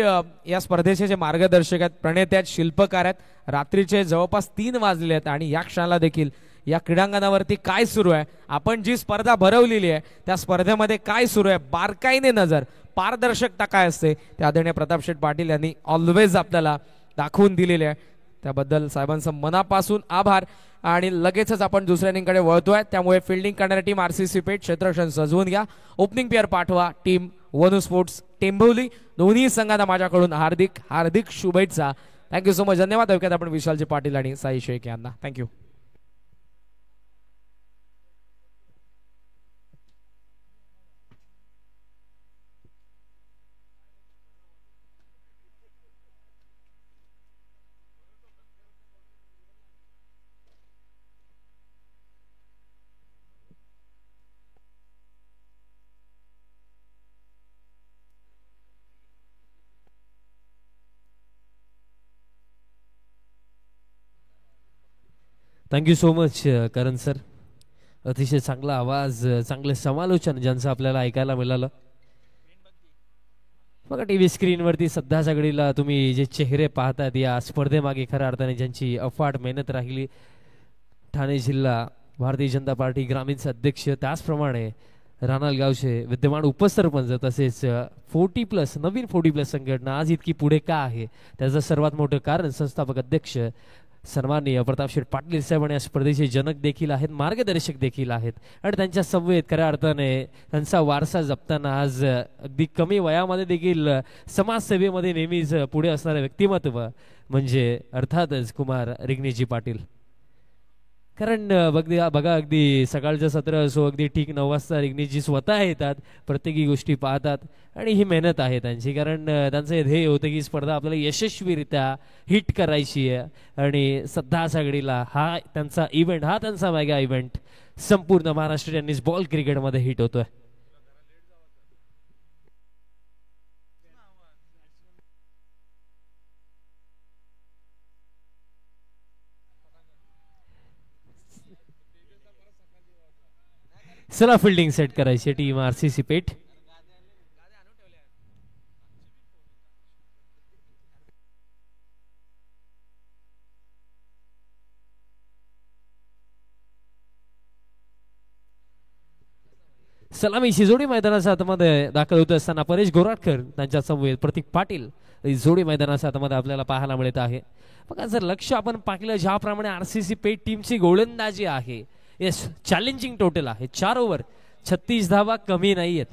या स्पर्धेचे जे मार्गदर्शक आहेत, प्रणेते आहेत, शिल्पकार आहेत. रात्रीचे जवळपास 3 वाजले आहेत आणि या क्षणाला देखील या क्रीडांगणावरती काय सुरू आहे, आपण जी स्पर्धा भरवलेली आहे त्या स्पर्धेमध्ये काय सुरू आहे, बारकाईने नजर, पारदर्शकता काय असते, ते आदरणीय प्रताप शेठ पाटील यांनी ऑलवेज आपल्याला दाखवून दिलेले आहे. त्याबद्दल साहेबांचं मनापासून आभार. आणि लगेचच आपण दुसऱ्या इनिंगकडे वळतोय. त्यामुळे फिल्डिंग करणारी टीम आरसीसी पेठ क्षेत्ररक्षण सजवून घ्या. ओपनिंग पेअर पाठवा टीम वनू स्पोर्ट्स टेंबवली. दोन्ही संघांना माझ्याकडून हार्दिक हार्दिक शुभेच्छा. Thank you so much. धन्यवाद. ऐकूयात आपण विशालजी पाटील आणि साई शेख यांना. थँक्यू. थँक्यू सो मच करण सर. अतिशय चांगला आवाज, चांगले समालोचन ज्यांचं आपल्याला ऐकायला मिळालं. बघा टीव्ही स्क्रीनवरती सध्या सगळीला तुम्ही जे चेहरे पाहतात या स्पर्धेमागे खऱ्या अर्थाने ज्यांची अफाट मेहनत राहिली. ठाणे जिल्हा भारतीय जनता पार्टी ग्रामीणचे अध्यक्ष, त्याचप्रमाणे राहनाल गावचे विद्यमान उपसरपंच, तसेच 40+ नवीन 40+ संघटना आज इतकी पुढे का आहे त्याचं सर्वात मोठं कारण संस्थापक अध्यक्ष सन्माननीय प्रतापशेठ पाटील साहेब आणि या स्पर्धेचे जनक देखील आहेत, मार्गदर्शक देखील आहेत आणि त्यांच्या समवेत खऱ्या अर्थाने त्यांचा वारसा जपताना आज अगदी कमी वयामध्ये देखील समाजसेवेमध्ये नेहमीच पुढे असणारे व्यक्तिमत्व म्हणजे अर्थातच कुमार रिग्नेशजी पाटील. कारण बघा अगदी सकाळचं सत्र असो, अगदी ठीक 9 वाजता रिग्नेशजी स्वतः येतात, प्रत्येकी गोष्टी पाहतात आणि ही मेहनत आहे त्यांची. कारण त्यांचं हे ध्येय होतं की स्पर्धा आपल्याला यशस्वीरित्या हिट करायची आहे आणि सध्या सगळीला हा त्यांचा इव्हेंट, हा त्यांचा मेगा इव्हेंट संपूर्ण महाराष्ट्र टेनिस बॉल क्रिकेटमध्ये हिट होतोय. चला फिल्डिंग सेट करायची टीम RCC पेठ. सलामीची जोडी मैदानाच्या आतमध्ये दाखल होत असताना परेश गोराटकर त्यांच्या समवेत प्रतीक पाटील ही जोडी मैदानाच्या आतमध्ये आपल्याला पाहायला मिळत आहे. बघा जर लक्ष आपण पाहिलं ज्याप्रमाणे RCC पेठ टीमची गोलंदाजी आहे, येस चॅलेंजिंग टोटल आहे. 4 ओव्हर 36 धावा कमी नाहीयेत.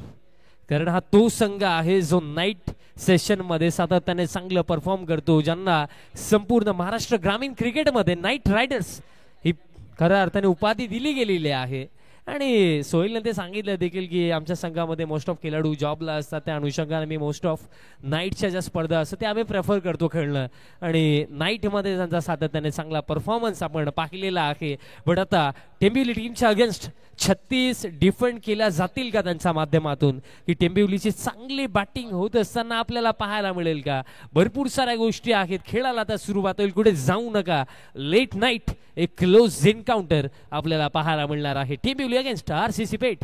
कारण हा तो संघ आहे जो नाईट सेशन मध्ये सातत्याने चांगलं परफॉर्म करतो, ज्यांना संपूर्ण महाराष्ट्र ग्रामीण क्रिकेटमध्ये नाईट रायडर्स ही खऱ्या अर्थाने उपाधी दिली गेलेली आहे. आणि सोहेलने ते सांगितलं देखील की आमच्या संघामध्ये मोस्ट ऑफ खेळाडू जॉबला असतात, त्या अनुषंगाने मी मोस्ट ऑफ नाईटच्या ज्या स्पर्धा असतात ते आम्ही प्रेफर करतो खेळणं आणि नाईटमध्ये त्यांचा सातत्याने चांगला परफॉर्मन्स आपण पाहिलेला आहे. बट आता टेंबिवली टीमच्या अगेन्स्ट 36 डिफेंड केल्या जातील का त्यांच्या माध्यमातून, की टेंबिवलीची चांगली बॅटिंग होत असताना आपल्याला पाहायला मिळेल का? भरपूर साऱ्या गोष्टी आहेत, खेळाला आता सुरुवात होईल, कुठे जाऊ नका. लेट नाईट एक क्लोज एन्काउंटर आपल्याला पाहायला मिळणार आहे टेंबिवली अगेन्स्ट RCC पेठ.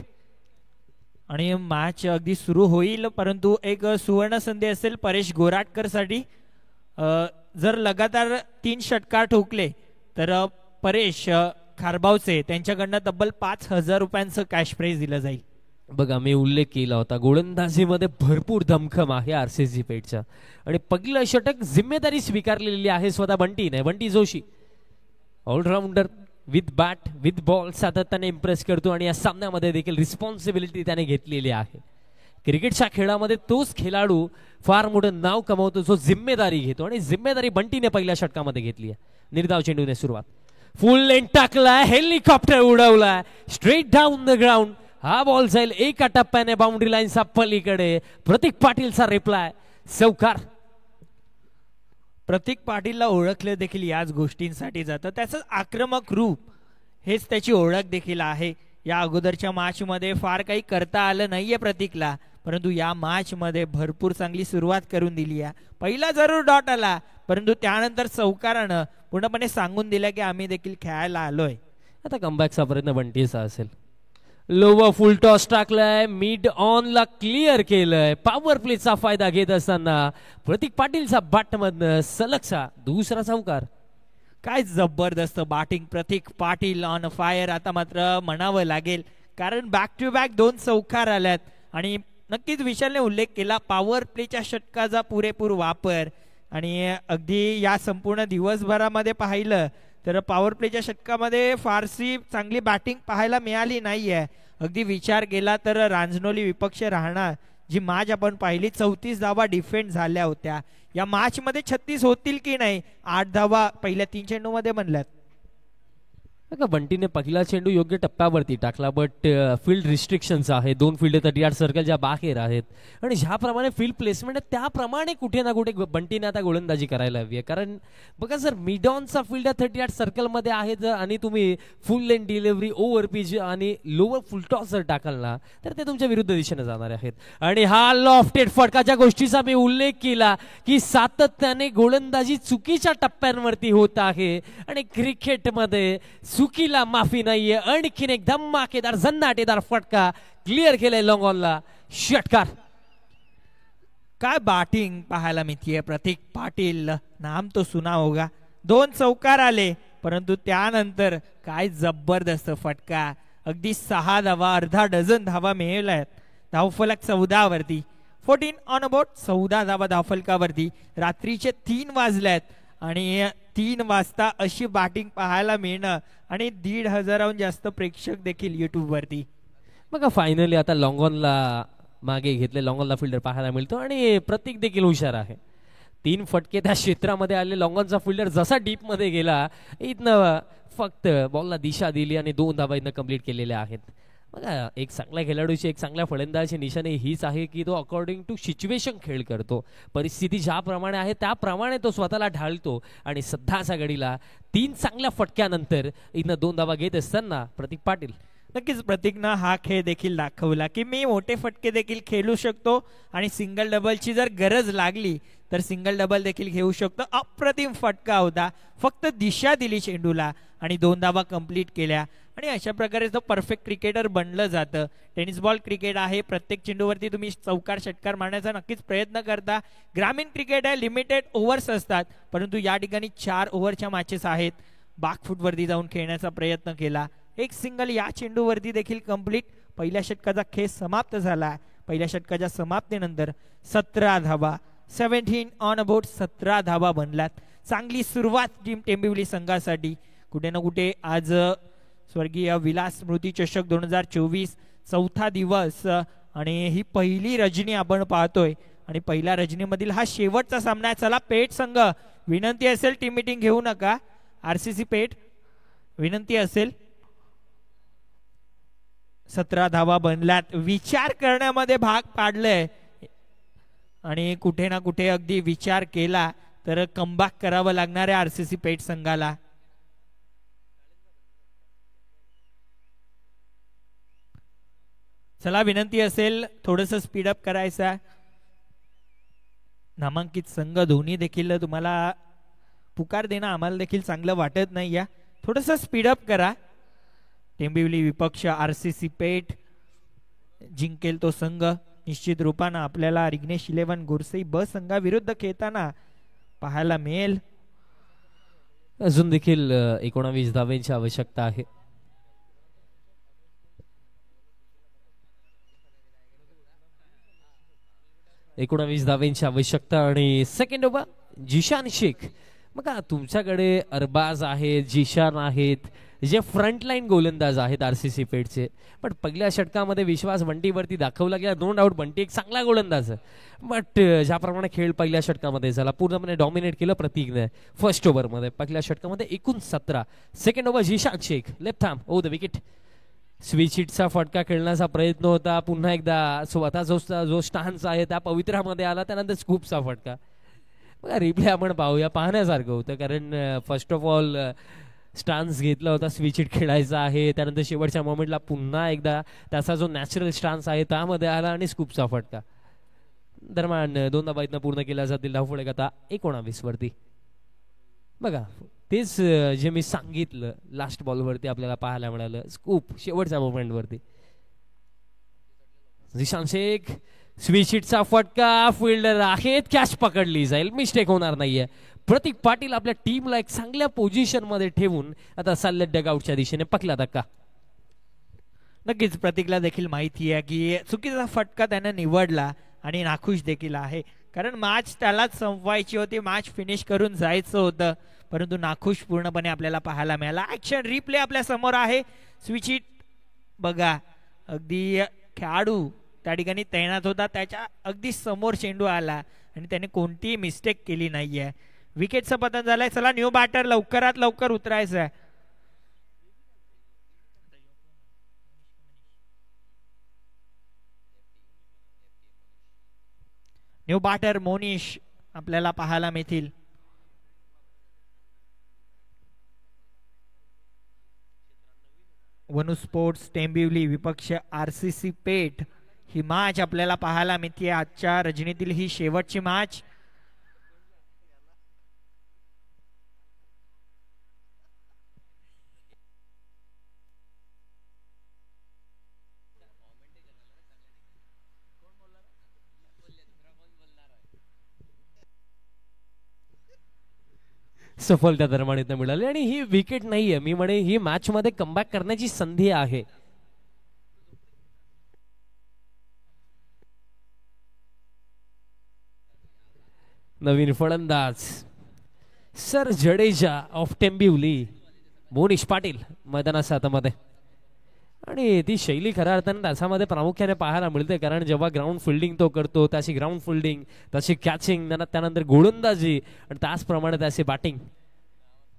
आणि मॅच अगदी सुरू होईल, परंतु एक सुवर्ण संधी असेल परेश गोराटकर साठी. जर लगातार 3 षटकार ठोकले तर परेश खारबावचे त्यांच्याकडनं तब्बल 5,000 रुपयांचं कॅश प्राइज दिलं जाईल. बघा मी उल्लेख केला होता गोलंदाजीमध्ये भरपूर दमखम आहे RCC पेठच्या आणि पहिलं षटक जिम्मेदारी स्वीकारलेली आहे स्वतः बंटीने. Bunty Joshi allrounder with bat with ball सातत्याने इम्प्रेस करतो आणि या सामन्यामध्ये देखील रिस्पॉन्सिबिलिटी त्याने घेतलेली आहे. क्रिकेटच्या खेळामध्ये तोच खेळाडू फार मोठं नाव कमवतो जो जिम्मेदारी घेतो आणि जिम्मेदारी बंटीने पहिल्या षटकामध्ये घेतली आहे. निर्धाव चेंडूने सुरुवात, फुल लेन टाकलाय, हेलिकॉप्टर उडवलाय स्ट्रेट डाऊन द ग्राउंड. हा बॉल जाईल एका टप्प्याने बाउंड्री लाईनचा पलीकडे. प्रतीक पाटीलचा रिप्लाय चौकार. प्रतीक पाटीलला ओळखलं देखील याच गोष्टींसाठी जातं, त्याचं आक्रमक रूप हेच त्याची ओळख देखील आहे. या अगोदरच्या मॅच मध्ये फार काही करता आलं नाहीये प्रतीकला, परंतु या मॅच मध्ये भरपूर चांगली सुरुवात करून दिली आहे. पहिला जरूर डॉट आला, परंतु त्यानंतर चौकारानं पूर्णपणे सांगून दिलं की आम्ही देखील खेळायला आलोय. आता कमबॅकचा प्रयत्न बंटीचा असेल. लोवर फुल टॉस टाकलाय, मिड ऑन ला क्लिअर केलंय. पॉवर प्लेचा फायदा घेत असताना प्रतीक पाटीलचा बॅट मधनं सलगचा दुसरा चौकार. काय जबरदस्त batting Pratik Patil on fire. आता मात्र म्हणावं लागेल कारण बॅक टू बॅक 2 चौकार आल्यात आणि नक्कीच विशालने उल्लेख केला पॉवर प्लेच्या षटकाचा पुरेपूर वापर. आणि अगदी या संपूर्ण दिवसभरामध्ये पाहिलं तर पॉवर प्लेच्या षटकामध्ये फारशी चांगली बॅटिंग पाहायला मिळाली नाहीये. अगदी विचार केला तर रांजणोली विपक्ष राहणार जी मॅच आपण पाहिली 34 धावा डिफेंड झाल्या होत्या. या मॅच मध्ये 36 होतील की नाही, 8 धावा पहिल्या 3 चेंडूमध्ये म्हणल्यात. बंटीने पहिला चेंडू योग्य टप्प्यावरती टाकला, बट फील्ड रिस्ट्रिक्शन्स आहे. 2 फील्ड 30 यार्ड सर्कलच्या बाहेर आहेत आणि ज्याप्रमाणे फील्ड प्लेसमेंट आहे त्याप्रमाणे कुठे ना कुठे बंटीने आता गोलंदाजी करायला हवी आहे. कारण बघा जर मिड ऑनचा फील्ड 30 यार्ड सर्कलमध्ये आहे आणि तुम्ही फुल लेन डिलिव्हरी ओव्हर पिच आणि लोअर फुल टॉस जर टाकाल ना तर ते तुमच्या विरुद्ध दिशेने जाणार आहेत. आणि हा लॉफ्टेड फटकाच्या गोष्टीचा मी उल्लेख केला की सातत्याने गोलंदाजी चुकीच्या टप्प्यांवरती होत आहे आणि क्रिकेटमध्ये चुकीला माफी नाहीये. आणखीन एक धमाकेदार झन्नाटेदार फटका क्लिअर केलाय लॉंग ऑनला षटकार. काय बॅटिंग पाहायला मिळतीये प्रतीक पाटील, नाम तो सुना होगा. 2 चौकार आले, परंतु त्यानंतर काय जबरदस्त फटका. अगदी 6 धावा, अर्धा डझन धावा मिळवल्यात. धावफलक 14 वरती, 14 ऑन अबाउट 14 धावा धावफलकावरती. रात्रीचे 3 वाजल्यात आणि 3 वाजता अशी बॅटिंग पाहायला मिळणं आणि 1,500हून जास्त प्रेक्षक देखील युट्यूब वरती. बघा फायनली आता लॉंगॉनला मागे घेतले, लॉंगॉनला फिल्डर पाहायला मिळतो आणि प्रतीक देखील हुशार आहे. 3 फटके त्या क्षेत्रामध्ये आले. लॉंगॉनचा फिल्डर जसा डीप मध्ये गेला इथनं फक्त बॉलला दिशा दिली आणि 2 धावा इथनं कंप्लीट केलेल्या आहेत. बघा एक चांगल्या खेळाडूची, एक चांगल्या फलंदाजाची निशाणी हीच आहे की तो अकॉर्डिंग टू सिच्युएशन खेळ करतो. परिस्थिती ज्याप्रमाणे आहे त्याप्रमाणे तो स्वतःला ढाळतो आणि सध्याच्या घडीला 3 चांगल्या फटक्यानंतर इथनं 2 धावा घेत असताना प्रतीक पाटील. नक्कीच प्रतीकनं हा खेळ देखील दाखवला की मी मोठे फटके देखील खेळू शकतो आणि सिंगल डबलची जर गरज लागली तर सिंगल डबल देखील घेऊ शकतो. अप्रतिम फटका होता, फक्त दिशा दिली चेंडूला आणि 2 धावा कंप्लीट केल्या आणि अशा प्रकारे तो परफेक्ट क्रिकेटर बनलं जातं. टेनिस बॉल क्रिकेट आहे, प्रत्येक चेंडूवरती तुम्ही चौकार षटकार मारण्याचा नक्कीच प्रयत्न करता. ग्रामीण क्रिकेट आहे, लिमिटेड ओव्हर्स असतात, परंतु या ठिकाणी 4 ओव्हरच्या मॅचेस आहेत. बॅकफूटवरती जाऊन खेळण्याचा प्रयत्न केला. एक सिंगल या चेंडूवरती देखील कंप्लीट. पहिल्या षटकाचा खेळ समाप्त झाला. पहिल्या षटकाच्या समाप्तीनंतर 17 धावा, 17 ऑन अबाउट 17 धावा बनल्यात. चांगली सुरुवात टीम टेंबिवली संघासाठी. कुठे ना कुठे आज स्वर्गीय विलास स्मृती चषक 2024 चौथा दिवस आणि ही पहिली रजनी आपण पाहतोय आणि पहिल्या रजनीमधील हा शेवटचा सामना. चला पेठ संघ, विनंती असेल टीम मीटिंग घेऊ नका. आरसीसी पेठ विनंती असेल. 17 धावा बनल्यात. विचार करण्यामध्ये भाग पाडलंय आणि कुठे ना कुठे अगदी विचार केला तर कमबॅक करावं लागणार आहे आरसीसी पेठ संघाला. चला विनंती असेल थोडस स्पीडअप करायचा. नामांकित संघ दोन्ही देखील तुम्हाला पुकार देणं आम्हाला देखील चांगलं वाटत नाही. या थोडस स्पीडअप करा. टेंबिवली विपक्ष आरसीसी पेठ जिंकेल तो संघ निश्चित रूपानं आपल्याला रिग्नेश 11 गोरसई ब संघाविरुद्ध खेळताना पाहायला मिळेल. अजून देखील 19 धावांची आवश्यकता आहे. धावांची आवश्यकता आणि सेकंड ओव्हर जिशान शेख. बघा तुमच्याकडे अरबाज आहेत, जिशान आहेत, जे फ्रंटलाईन गोलंदाज आहेत आरसीसी पेठचे. पण पहिल्या षटकामध्ये विश्वास बंटीवरती दाखवला गेला. 2 आउट. बंटी एक चांगला गोलंदाज आहे, बट ज्याप्रमाणे खेळ पहिल्या षटकामध्ये झाला पूर्णपणे डॉमिनेट केलं प्रतीकने फर्स्ट ओव्हरमध्ये. पहिल्या षटकामध्ये एकूण 17. Second over Zeeshan Shaikh left arm over the wicket. Switch हिटचा फटका खेळण्याचा प्रयत्न होता. पुन्हा एकदा स्वतः जो स्टान्स आहे त्या पवित्रामध्ये आला. त्यानंतर स्कूपचा फटका. बघा रिप्ले आपण पाहूया, पाहण्यासारखं होतं कारण फर्स्ट ऑफ ऑल स्टान्स घेतला होता, स्विच हिट खेळायचा आहे. त्यानंतर शेवटच्या मोमेंटला पुन्हा एकदा त्याचा जो नॅचरल स्टान्स आहे त्यामध्ये आला आणि स्कूपचा फटका. दरम्यान 2 धावा इथनं पूर्ण केल्या जातील. धावफलक आता 19 वरती. बघा तेच जे मी सांगितलं लास्ट बॉलवरती आपल्याला पाहायला मिळालं. स्कूप शेवटच्या मोमेंटवरती. जिशान शेख स्विच हिटचा फटका. फिल्डर आहेत, कॅच पकडली जाईल, मिस्टेक होणार नाहीये. प्रतीक पाटील आपल्या टीमला एक चांगल्या पोझिशन मध्ये ठेवून आता चालले डगआउटच्या दिशेने. पकला धक्का. नक्कीच प्रतीकला देखील माहिती आहे की चुकीचा फटका त्याने निवडला आणि नाखुश देखील आहे कारण मॅच त्यालाच संपवायची होती, मॅच फिनिश करून जायचं होतं, परंतु नाखुश पूर्णपणे आपल्याला पाहायला मिळाला. ऍक्शन रिप्ले आपल्या समोर आहे. स्विच हिट बघा, अगदी खेळाडू त्या ठिकाणी तैनात होता, त्याच्या अगदी समोर चेंडू आला आणि त्याने कोणतीही मिस्टेक केली नाहीये. विकेटचं पतन झालंय. चला न्यू बॅटर लवकरात लवकर उतरायचं आहे. न्यू बॅटर मोनिश आपल्याला पाहायला मिळतील. वनू स्पोर्ट्स टेंबिवली विपक्ष आरसीसी पेठ ही मॅच आपल्याला पाहायला मिळते. आजच्या रजनीतील ही शेवटची मॅच. सफलता दरम्यान इथं मिळाली आणि ही विकेट नाहीये, मी म्हणे ही मॅच मध्ये कमबॅक करण्याची संधी आहे. नवीन फलंदाज सर जडेजा ऑफ टेंबिवली, मोनिश पाटील मैदानाच्या हातामध्ये. आणि ती शैली खऱ्या अर्थाने त्याच्यामध्ये प्रामुख्याने पाहायला मिळते, कारण जेव्हा ग्राउंड फिल्डिंग तो करतो त्याची ग्राउंड फिल्डिंग, त्याची कॅचिंग, त्यानंतर गोलंदाजी आणि त्याचप्रमाणे त्याची बॅटिंग,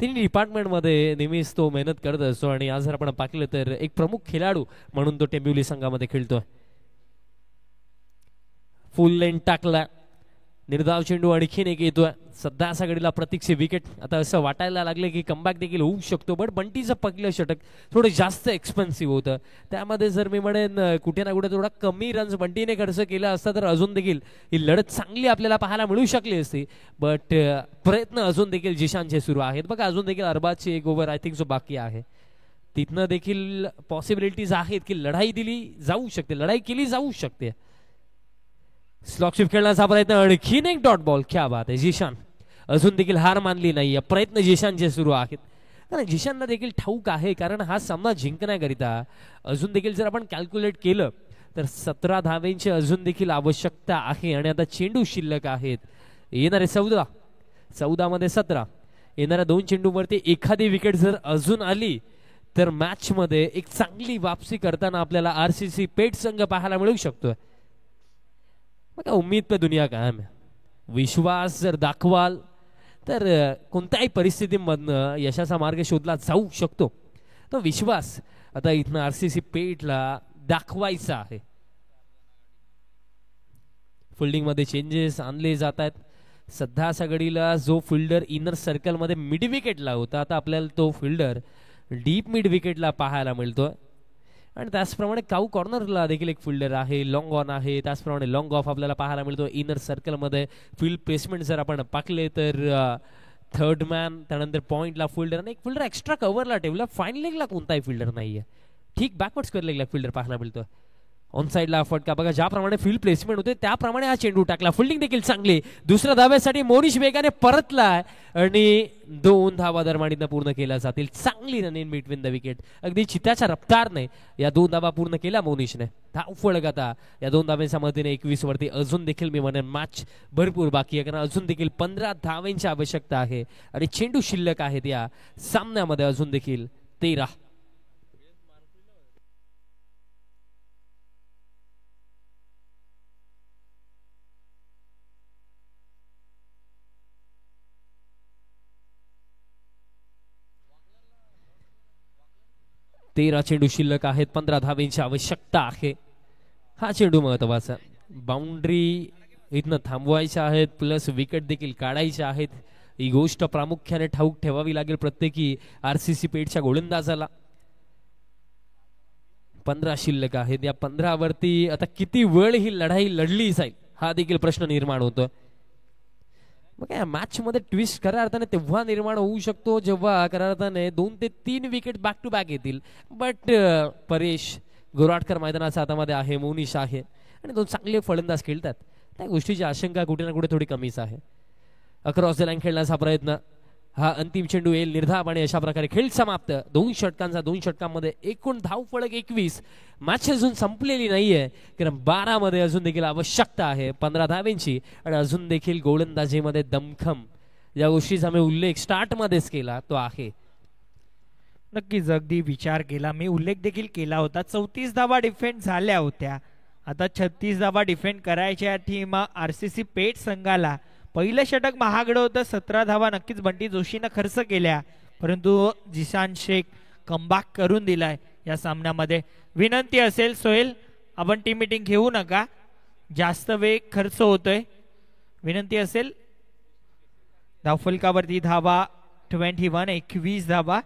तिन्ही डिपार्टमेंटमध्ये नेहमीच तो मेहनत करत असतो. आणि आज जर आपण पाहिलं तर एक प्रमुख खेळाडू म्हणून तो टेंबिवली संघामध्ये खेळतोय. फुल लेन टाकला, निर्धाव चेंडू आणखीन एक येतोय. सध्या असा घडीला प्रतीकची विकेट. आता असं वाटायला लागले की कमबॅक देखील होऊ शकतो, बट बंटीचं पहिलं षटक थोडं जास्त एक्सपेन्सिव्ह होतं. त्यामध्ये जर मी म्हणेन कुठे ना कुठे थोडा कमी रन्स बंटीने खर्च केला असता तर अजून देखील ही लढत चांगली आपल्याला पाहायला मिळू शकली असती. बट प्रयत्न अजून देखील जिशानचे सुरू आहेत. बघा अजून देखील अरबाजची एक ओव्हर आय थिंक जो बाकी आहे, तिथनं देखील पॉसिबिलिटीज आहेत की लढाई दिली जाऊ शकते, लढाई केली जाऊ शकते. स्लॉकशिप खेळण्याचा प्रयत्न, आणखीन एक डॉट बॉल. क्या बात आहे. जिशान अजून देखील हार मानली नाहीये, प्रयत्न जिशानचे सुरू आहेत. कारण जिशानला देखील ठाऊक आहे, कारण हा सामना जिंकण्याकरिता अजून देखील जर आपण कॅल्क्युलेट केलं तर 17 धावेंची अजून देखील आवश्यकता आहे. आणि आता चेंडू शिल्लक आहेत, येणारे 14 मध्ये 17, येणाऱ्या 2 चेंडूवरती एखादी विकेट जर अजून आली तर मॅच मध्ये एक चांगली वापसी करताना आपल्याला आरसीसी पेठ संघ पाहायला मिळू शकतोय. मग उम्मीद पे दुनिया कायम आहे. विश्वास जर दाखवाल तर कोणत्याही परिस्थितीमधनं यशाचा मार्ग शोधला जाऊ शकतो. तो विश्वास आता इथनं आरसीसी पेठला दाखवायचा आहे. फिल्डिंग मध्ये चेंजेस आणले जात आहेत. सध्या सगळीला जो फिल्डर इनर सर्कल मध्ये मिड विकेटला होता, आता आपल्याला तो फिल्डर डीप मिड विकेटला पाहायला मिळतोय. आणि त्याचप्रमाणे काऊ कॉर्नरला देखील एक फिल्डर आहे, लॉंग ऑन आहे. त्याचप्रमाणे लॉंग ऑफ आपल्याला पाहायला मिळतो. इनर सर्कलमध्ये फील्ड प्लेसमेंट जर आपण पाकले तर थर्ड मॅन, त्यानंतर पॉइंटला फिल्डर आणि एक फिल्डर एक्स्ट्रा कव्हरला ठेवला. फाईन लेगला कोणताही फिल्डर नाहीये, ठीक बॅकवर्ड स्क्वेअर लेगला फिल्डर पाहायला मिळतो. ऑन साइडला फटका बघा, ज्याप्रमाणे फील्ड प्लेसमेंट होते त्याप्रमाणे हा चेंडू टाकला. फिल्डिंग देखील चांगली. दुसऱ्या धाव्यासाठी मोनिश वेगाने परतलाय आणि 2 धावा दरम्यान पूर्ण केल्या जातील. चांगली run in between the wicket, अगदी चित्याच्या रफ्तारने या 2 धावा पूर्ण केल्या मोनिशने. धाव फळक आता या 2 धाव्यांच्या मदतीने 21 वरती. अजून देखील मी म्हणेन मॅच भरपूर बाकी आहे, कारण अजून देखील 15 धाव्यांची आवश्यकता आहे आणि चेंडू शिल्लक आहेत या सामन्यामध्ये अजून देखील 13. चेंडू शिल्लक आहेत, 15 धावेंची आवश्यकता आहे. हा चेंडू महत्वाचा. बाउंड्री इथनं थांबवायच्या आहेत, प्लस विकेट देखील काढायच्या आहेत. ही गोष्ट प्रामुख्याने ठाऊक ठेवावी लागेल प्रत्येकी आरसीसी पेठच्या गोलंदाजाला. 15 शिल्लक आहेत. या 15 वरती आता किती वेळ ही लढाई लढली जाईल हा देखील प्रश्न निर्माण होतोय. मग या मॅच मध्ये ट्विस्ट खऱ्या अर्थाने तेव्हा निर्माण होऊ शकतो जेव्हा खऱ्या अर्थाने 2 ते 3 विकेट बॅक टू बॅक येतील. बट परेश गोराटकर मैदानाच्या हातामध्ये आहे, मोनिश आहे आणि 2 चांगले फलंदाज खेळतात. त्या गोष्टीची आशंका कुठे ना कुठे थोडी कमीच आहे. अक्रॉस द लाईन खेळण्याचा प्रयत्न, हा अंतिम चेंडू येईल निर्धाव आणि अशा प्रकारे खेळ समाप्त. 2 षटकांमध्ये एकूण धाव फलक 21. मॅच अजून संपलेली नाहीये, कारण 12 मध्ये अजून देखील आवश्यकता आहे 15 धावेंची. आणि अजून देखील गोलंदाजीमध्ये दमखम, या गोष्टीचा मी उल्लेख स्टार्ट मध्येच केला तो आहे. नक्कीच अगदी विचार केला, मी उल्लेख देखील केला होता. 34 धावा डिफेंड झाल्या होत्या, आता 36 धावा डिफेंड करायच्या टीम आरसीसी पेठ संघाला. पहिलं षटक महागडं होतं, 17 धावा नक्कीच बंटी जोशीनं खर्च केल्या, परंतु जिशान शेख कमबॅक करून दिलाय या सामन्यामध्ये. विनंती असेल सोहेल, आपण टीम मीटिंग घेऊ नका, जास्त वेळ खर्च होतोय. विनंती असेल. धावफलकावरती धावा 21 धावा,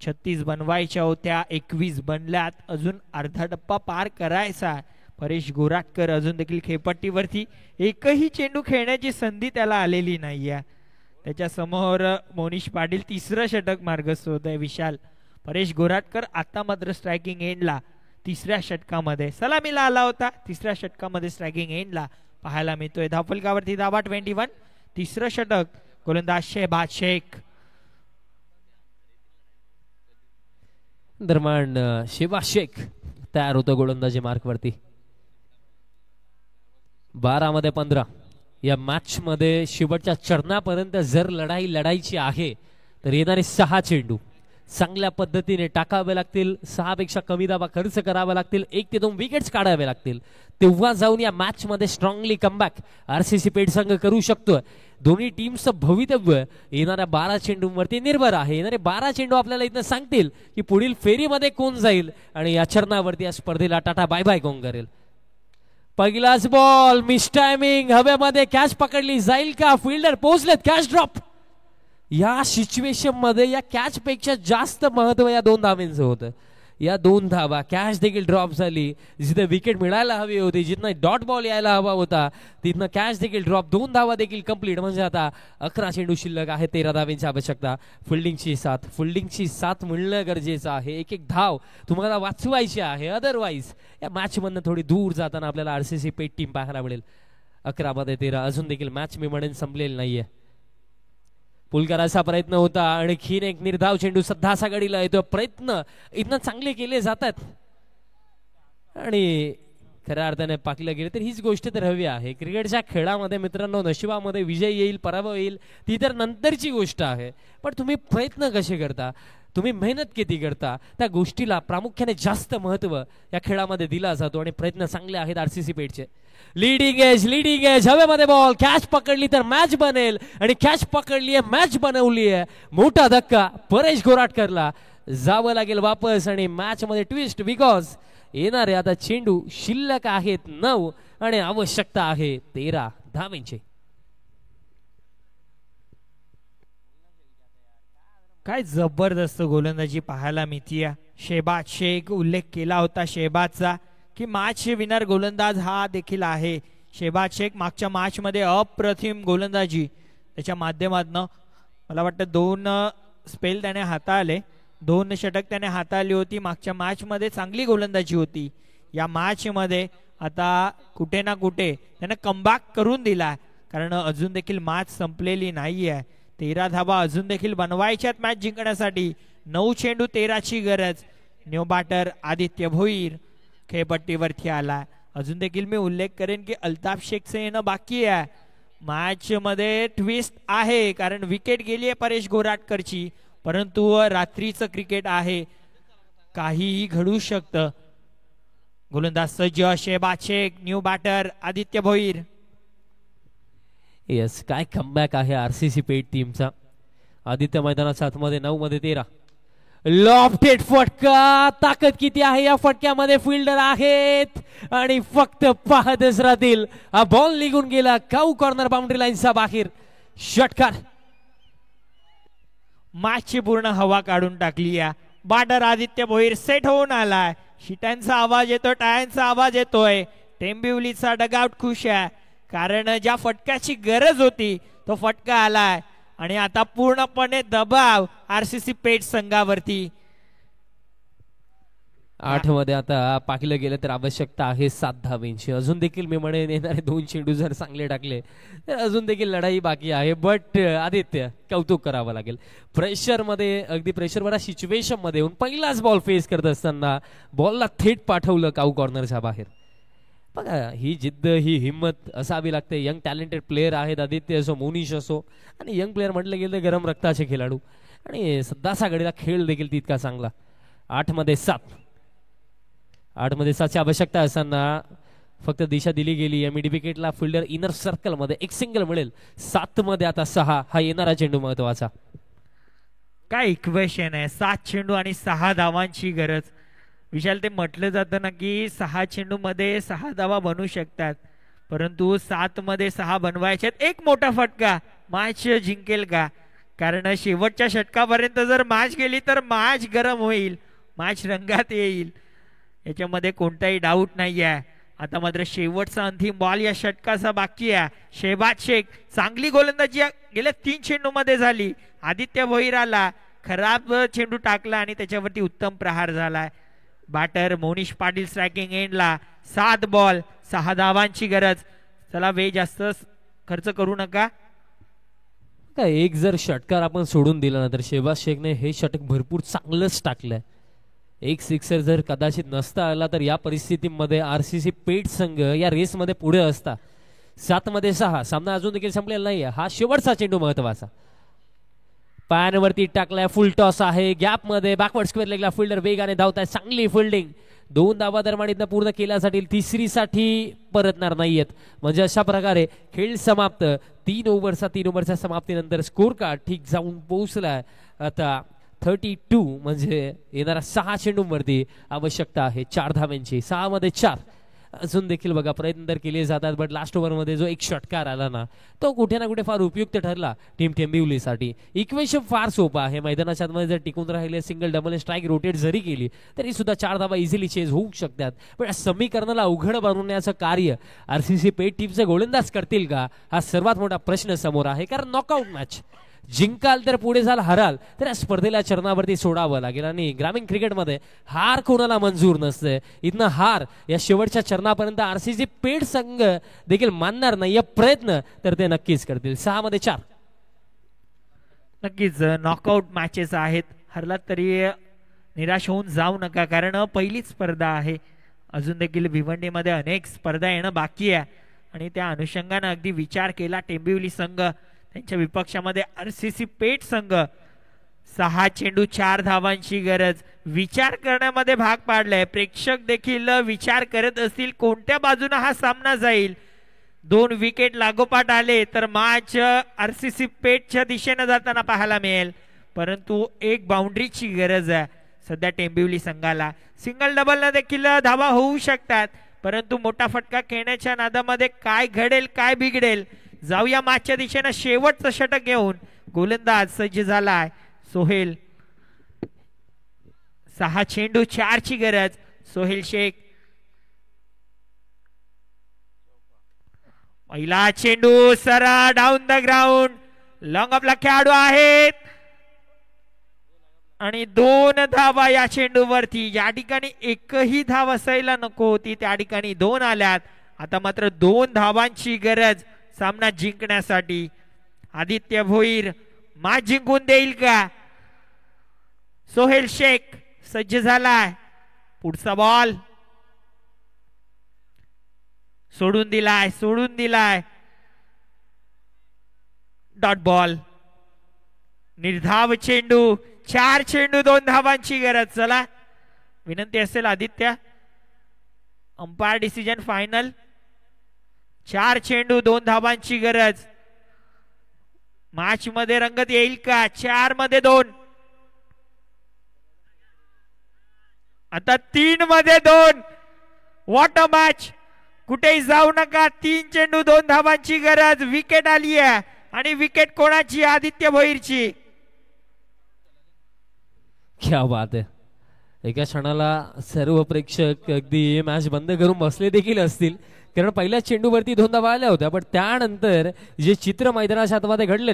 36 बनवायच्या होत्या, 21 बनल्यात. अजून अर्धा टप्पा पार करायचा. परेश गोराटकर अजून देखील खेळपट्टीवरती, एकही चेंडू खेळण्याची संधी त्याला आलेली नाहीये. त्याच्या समोर मोनिश पाटील 3रं षटक मार्गस्थ होत आहे. विशाल परेश गोराटकर आता मात्र स्ट्रायकिंग एंडला 3ऱ्या षटकामध्ये सलामीला आला होता. 3ऱ्या षटकामध्ये स्ट्रायकिंग एंडला पाहायला मिळतोय. धावफलकावरती धावा 21, 3रं षटक. गोलंदाज शहबाज शेख. दरम्यान शहबाज शेख तयार होतो गोलंदाजी मार्कवरती. 12 मध्ये 15, या मॅच मध्ये शेवटच्या चरणापर्यंत जर लढाई लढायची आहे तर येणारे 6 चेंडू चांगल्या पद्धतीने टाकावे लागतील, 6 पेक्षा कमी धावा खर्च करावा लागतील, 1 ते 2 विकेट्स काढावे लागतील, तेव्हा जाऊन या मॅच मध्ये स्ट्रॉंगली कमबॅक आरसीसी पेठ संघ करू शकतोय. दोन्ही टीमचं भवितव्य येणाऱ्या 12 चेंडूंवरती निर्भर आहे. येणारे 12 चेंडू आपल्याला इथं सांगतील की पुढील फेरीमध्ये कोण जाईल आणि या चरणावरती या स्पर्धेला टाटा बाय बाय कोण करेल. पहिलाच बॉल मिस टायमिंग, हवेमध्ये कॅच पकडली जाईल का, फिल्डर पोहोचलेत, कॅच ड्रॉप. या सिच्युएशन मध्ये या कॅच पेक्षा जास्त महत्व या 2 धावांचं होतं. या 2 धावा, कॅच देखील ड्रॉप झाली, जिथे विकेट मिळायला हवी होती, जिथनं डॉट बॉल यायला हवा होता तिथनं कॅच देखील ड्रॉप, 2 धावा देखील कंप्लीट. म्हणजे आता 11 चेंडू शिल्लक आहे, 13 धावांची आवश्यकता. फिल्डिंगची साथ मिळणं गरजेचं आहे. एक एक धाव तुम्हाला वाचवायची आहे, अदरवाईज या मॅच मधनं थोडी दूर जाताना आपल्याला आरसीसी पेठ टीम पाहायला मिळेल. 11 मध्ये 13 अजून देखील मॅच मी म्हणेन संपलेली नाहीये. पुल करायचा प्रयत्न होता, आणखीन एक निर्धाव चेंडू सध्या आघाडीला येतो. प्रयत्न इथनं चांगले केले जातात आणि खऱ्या अर्थाने पाकलं गेले तर हीच गोष्ट तर हवी आहे. क्रिकेटच्या खेळामध्ये मित्रांनो, नशिबामध्ये विजय येईल पराभव येईल ती तर नंतरची गोष्ट आहे, पण तुम्ही प्रयत्न कसे करता, तुम्ही मेहनत किती करता, त्या गोष्टीला प्रामुख्याने जास्त महत्व या खेळामध्ये दिला जातो. आणि प्रयत्न चांगले आहेत आरसीसी पेठचे. लीडिंग एज हवेमध्ये बॉल, कॅच पकडली तर मॅच बनेल आणि कॅच पकडली आहे, मॅच बनवली आहे. मोठा धक्का परेश गोराटकरला, जावं लागेल वापस आणि मॅच मध्ये ट्विस्ट, बिकॉज येणारे आता चेंडू शिल्लक आहेत 9 आणि आवश्यकता आहे 13 धावांची. काय जबरदस्त गोलंदाजी पाहायला मिळतीये. शेहबाज शेख, उल्लेख केला होता शेहबाजचा की मॅच विनर गोलंदाज हा देखील आहे. शेहबाज शेख मागच्या मॅच मध्ये अप्रतिम गोलंदाजी त्याच्या माध्यमातून, मला वाटतं 2 स्पेल त्याने हाताळले, 2 षटक त्याने हाताळली होती. मागच्या मॅच मध्ये चांगली गोलंदाजी होती. या मॅच मध्ये आता कुठे ना कुठे त्याने कमबॅक करून दिला, कारण अजून देखील मॅच संपलेली नाहीये. 13 धावा अजून देखील बनवायच्यात मॅच जिंकण्यासाठी. 9 चेंडू 13ची गरज. न्यू बॅटर आदित्य भोईर खेळपट्टीवरती आला. अजून देखील मी उल्लेख करेन की अल्ताफ शेखचं येणं बाकी आहे. मॅच मध्ये ट्विस्ट आहे कारण विकेट गेली आहे परेश गोराटकरची, परंतु रात्रीचं क्रिकेट आहे, काहीही घडू शकतं. गोलंदाज सज्ज, Shahbaz Shaikh, new batter Aditya Bhoir. Yes, काय कमबॅक आहे आरसीसी पेठ टीमचा. आदित्य मैदानात 7 मध्ये 9 मध्ये 13. लॉफ्टेड फटका, ताकद किती आहे या फटक्यामध्ये, फिल्डर आहेत आणि फक्त पाहतच राहतील. हा बॉल निघून गेला काऊ कॉर्नर बाउंड्री लाईनचा बाहेर. षटकार. मॅचची पूर्ण हवा काढून टाकली या. बॅटर आदित्य भोईर सेट होऊन आलाय. शिट्यांचा आवाज येतोय, टाळ्यांचा आवाज येतोय. टेंबिवलीचा डगआउट खुश आहे कारण ज्या फटक्याची गरज होती तो फटका आलाय आणि आता पूर्णपणे दबाव आरसीसी पेठ संघावरती. 8 मध्ये आता पाहिलं गेलं तर आवश्यकता आहे 7 धावांची. अजून देखील मी म्हणेन येणारे 2 चेंडू जर चांगले टाकले तर अजून देखील लढाई बाकी आहे. बट आदित्य कौतुक करावं लागेल. प्रेशर मध्ये, अगदी प्रेशर सिच्युएशन मध्ये येऊन पहिलाच बॉल फेस करत असताना बॉलला थेट पाठवलं काऊ कॉर्नरच्या बाहेर. बघा, ही जिद्द, ही हिंमत असावी लागते. यंग टॅलेंटेड प्लेअर आहेत, आदित्य असो, मोनिश असो, आणि यंग प्लेअर म्हटलं गेलं तर गरम रक्ताचे खेळाडू आणि सध्याचा घडीला खेळ देखील तितका चांगला. 8 मध्ये 7ची आवश्यकता असताना फक्त दिशा दिली गेली. मिड विकेटला फिल्डर इनर सर्कल मध्ये एक सिंगल मिळेल. 7 मध्ये आता 6 हा येणारा चेंडू महत्वाचा. काय इक्वेशन आहे, 7 चेंडू आणि 6 धावांची गरज. विशाल, ते म्हटलं जातं ना की 6 चेंडू मध्ये 6 धावा बनवू शकतात, परंतु 7 मध्ये 6 बनवायच्यात. एक मोठा फटका मॅच जिंकेल का? कारण शेवटच्या षटकापर्यंत जर मॅच गेली तर मॅच गरम होईल, मॅच रंगात येईल, याच्यामध्ये कोणताही डाऊट नाही आहे. आता मात्र शेवटचा अंतिम बॉल या षटकाचा बाकी आहे. शेहबाज शेख चांगली गोलंदाजी गेल्या 3 चेंडू मध्ये झाली. आदित्य भोईर आला, खराब चेंडू टाकला आणि त्याच्यावरती उत्तम प्रहार झालाय. बॅटर मोनिश पाटील स्ट्रायकिंग एंडला. 7 बॉल 6 धावांची गरज. चला, वेळ जास्त खर्च करू नका. एक जर षटकार आपण सोडून दिला ना तर शेहबाज शेखने हे षटक भरपूर चांगलंच टाकलंय. एक सिक्सर जर कदाचित नसता आला तर या परिस्थितीमध्ये आरसीसी पेठ संघ या रेसमध्ये पुढे असता. 7 मध्ये 6. सामना अजून देखील संपलेला नाहीये. हा शेवटचा चेंडू महत्वाचा. पायांवरती टाकलाय, फुल टॉस आहे, गॅप मध्ये बॅकवर्ड स्क्वेअर लेगला फिल्डर वेगाने धावताय. चांगली फिल्डिंग. 2 धावा दरम्यान इथं पूर्ण केल्या जातील. तिसरीसाठी परतणार नाहीयेत. म्हणजे अशा प्रकारे खेळ समाप्त. 3 ओव्हरच्या समाप्तीनंतर स्कोर कार्ड ठीक जाऊन पोहोचलाय आता 32. म्हणजे येणाऱ्या 6 चेंडूंवरती आवश्यकता आहे 4 धाव्यांची. 6 मध्ये 4. अजून देखील बघा प्रयत्न तर केले जातात, बट लास्ट ओव्हरमध्ये जो एक षटकार आला ना, तो कुठे ना कुठे फार उपयुक्त ठरला टीम टेंबिवलीसाठी. इक्वेशन फार सोपं आहे. मैदानाच्या आतमध्ये जर टिकून राहिले, सिंगल डबल स्ट्राईक रोटेट जरी केली तरी सुद्धा 4 धावा इझिली चेज होऊ शकतात. पण या समीकरणाला अवघड बनवण्याचं कार्य आरसीसी पेट टीमचे गोलंदाज करतील का, हा सर्वात मोठा प्रश्न समोर आहे. कारण नॉकआउट मॅच जिंकाल तर पुढे जाल, हराल तर या स्पर्धेला चरणावरती सोडावं लागेल. आणि ग्रामीण क्रिकेटमध्ये हार कोणाला मंजूर नसते. इथनं हार या शेवटच्या चरणापर्यंत आरसीसी पेट संघ देखील मानणार नाही. या प्रयत्न तर ते नक्कीच करतील. 6 मध्ये 4. नक्कीच नॉकआउट मॅचेस आहेत. हरलात तरी निराश होऊन जाऊ नका, कारण पहिलीच स्पर्धा आहे. अजून देखील भिवंडीमध्ये अनेक स्पर्धा येणं बाकी आहे. आणि त्या अनुषंगाने अगदी विचार केला टेंबिवली संघ, त्यांच्या विपक्षामध्ये आरसीसी पेट संघ. 6 चेंडू 4 धावांची गरज. विचार करण्यामध्ये भाग पाडलाय. प्रेक्षक देखील विचार करत असतील कोणत्या बाजूने हा सामना जाईल. 2 विकेट लागोपाठ आले तर मॅच आरसीसी पेटच्या दिशेने जाताना पाहायला मिळेल. परंतु एक बाउंड्रीची गरज आहे सध्या टेंबिवली संघाला. सिंगल डबल न देखील धावा होऊ शकतात, परंतु मोठा फटका खेळण्याच्या नादामध्ये काय घडेल काय बिघडेल. जाऊया मॅचच्या दिशेने. शेवटचं षटक घेऊन गोलंदाज सज्ज झालाय सोहेल. 6 चेंडू 4 ची गरज. सोहेल शेख. पहिला चेंडू सरळ डाऊन द ग्राउंड. लॉंग ऑफला खेळाडू आहेत आणि 2 धावा या चेंडूवरती. या ठिकाणी एकही धाव असायला नको होती, त्या ठिकाणी 2 आल्यात. आता मात्र 2 धावांची गरज सामना जिंकण्यासाठी. आदित्य भोईर मॅच जिंकून देईल का. सोहेल शेख सज्ज झालाय. पुढचा बॉल सोडून दिलाय. Dot ball. निर्धाव चेंडू. 4 चेंडू 2 धावांची गरज. चला विनंती असेल आदित्य, अंपायर डिसिजन फायनल. 4 चेंडू 2 धावांची गरज. मॅच मध्ये रंगत येईल का. 4 मध्ये 2. आता 3 मध्ये 2. What a match. कुठेही जाऊ नका. 3 चेंडू 2 धावांची गरज. विकेट आली आहे आणि विकेट कोणाची. आदित्य भोईरची. क्या बात आहे. एका क्षणाला सर्व प्रेक्षक अगदी मॅच बंद करून बसले देखील असतील, कारण पहिल्या चेंडूवरती 2 धावा आल्या होत्या. पण त्यानंतर जे चित्र मैदानाच्या आतमध्ये घडले,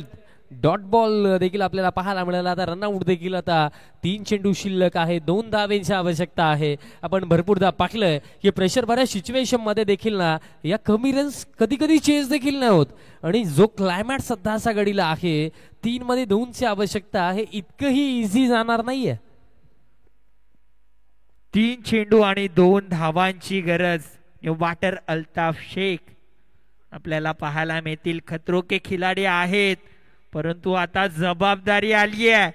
डॉट बॉल देखील आपल्याला पाहायला मिळाला. आता रनआउट देखील. आता 3 चेंडू शिल्लक आहे. 2 धावेंची आवश्यकता आहे. आपण भरपूरदा पाहिलंय की प्रेशर बऱ्याच सिच्युएशन मध्ये देखील ना या कमी रन्स कधी कधी चेस देखील नाही होत. आणि जो क्लायमॅट सध्या असा घडीला आहे, 3 मध्ये 2 ची आवश्यकता आहे. इतकंही इझी जाणार नाहीये. 3 चेंडू आणि 2 धावांची गरज. वाटर अल्ताफ शेख आपल्याला पाहायला मिळतील. खतरो के खिलाडी आहेत, परंतु आता जबाबदारी आली आहे.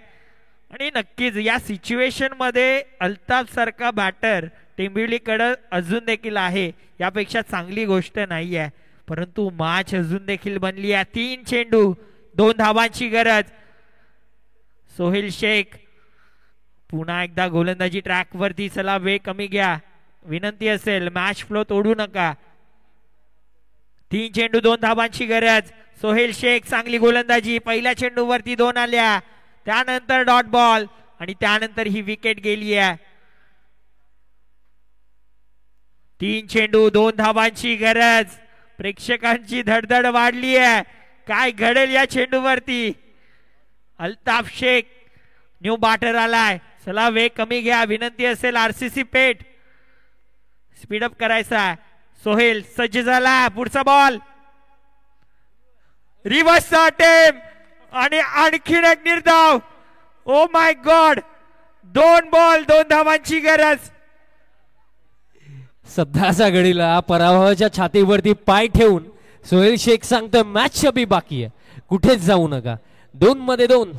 आणि नक्कीच या सिच्युएशन मध्ये अल्ताफ सारखा बॅटर टेंबिवलीकडे अजून देखील आहे. यापेक्षा चांगली गोष्ट नाही आहे. परंतु मॅच अजून देखील बनली आहे. 3 चेंडू 2 धावांची गरज. सोहेल शेख पुन्हा एकदा गोलंदाजी ट्रॅक वरती. चला वेळ कमी घ्या. विनंती असेल मॅच फ्लो तोडू नका. 3 चेंडू 2 धावांची गरज. सोहेल शेख चांगली गोलंदाजी. पहिल्या चेंडूवरती 2 आल्या, त्यानंतर डॉट बॉल आणि त्यानंतर ही विकेट गेली आहे. 3 चेंडू 2 धावांची गरज. प्रेक्षकांची धडधड वाढली आहे. काय घडेल या चेंडूवरती. अल्ताफ शेख न्यू बॅटर आलाय. चला वेग कमी घ्या. विनंती असेल आरसीसी पेट स्पीडअप करायचा. सोहेल सज्ज झाला. पुढचा बॉल. रिव्हर्स अटेम्प्ट आणि आणखीन एक निर्धाव. Oh my God. 2 बॉल 2 धावांची गरज. सध्याच्या घडीला पराभवाच्या छातीवरती पाय ठेवून सोहेल शेख सांगतो मॅच अभी बाकी आहे, कुठेच जाऊ नका. 2 मध्ये 2.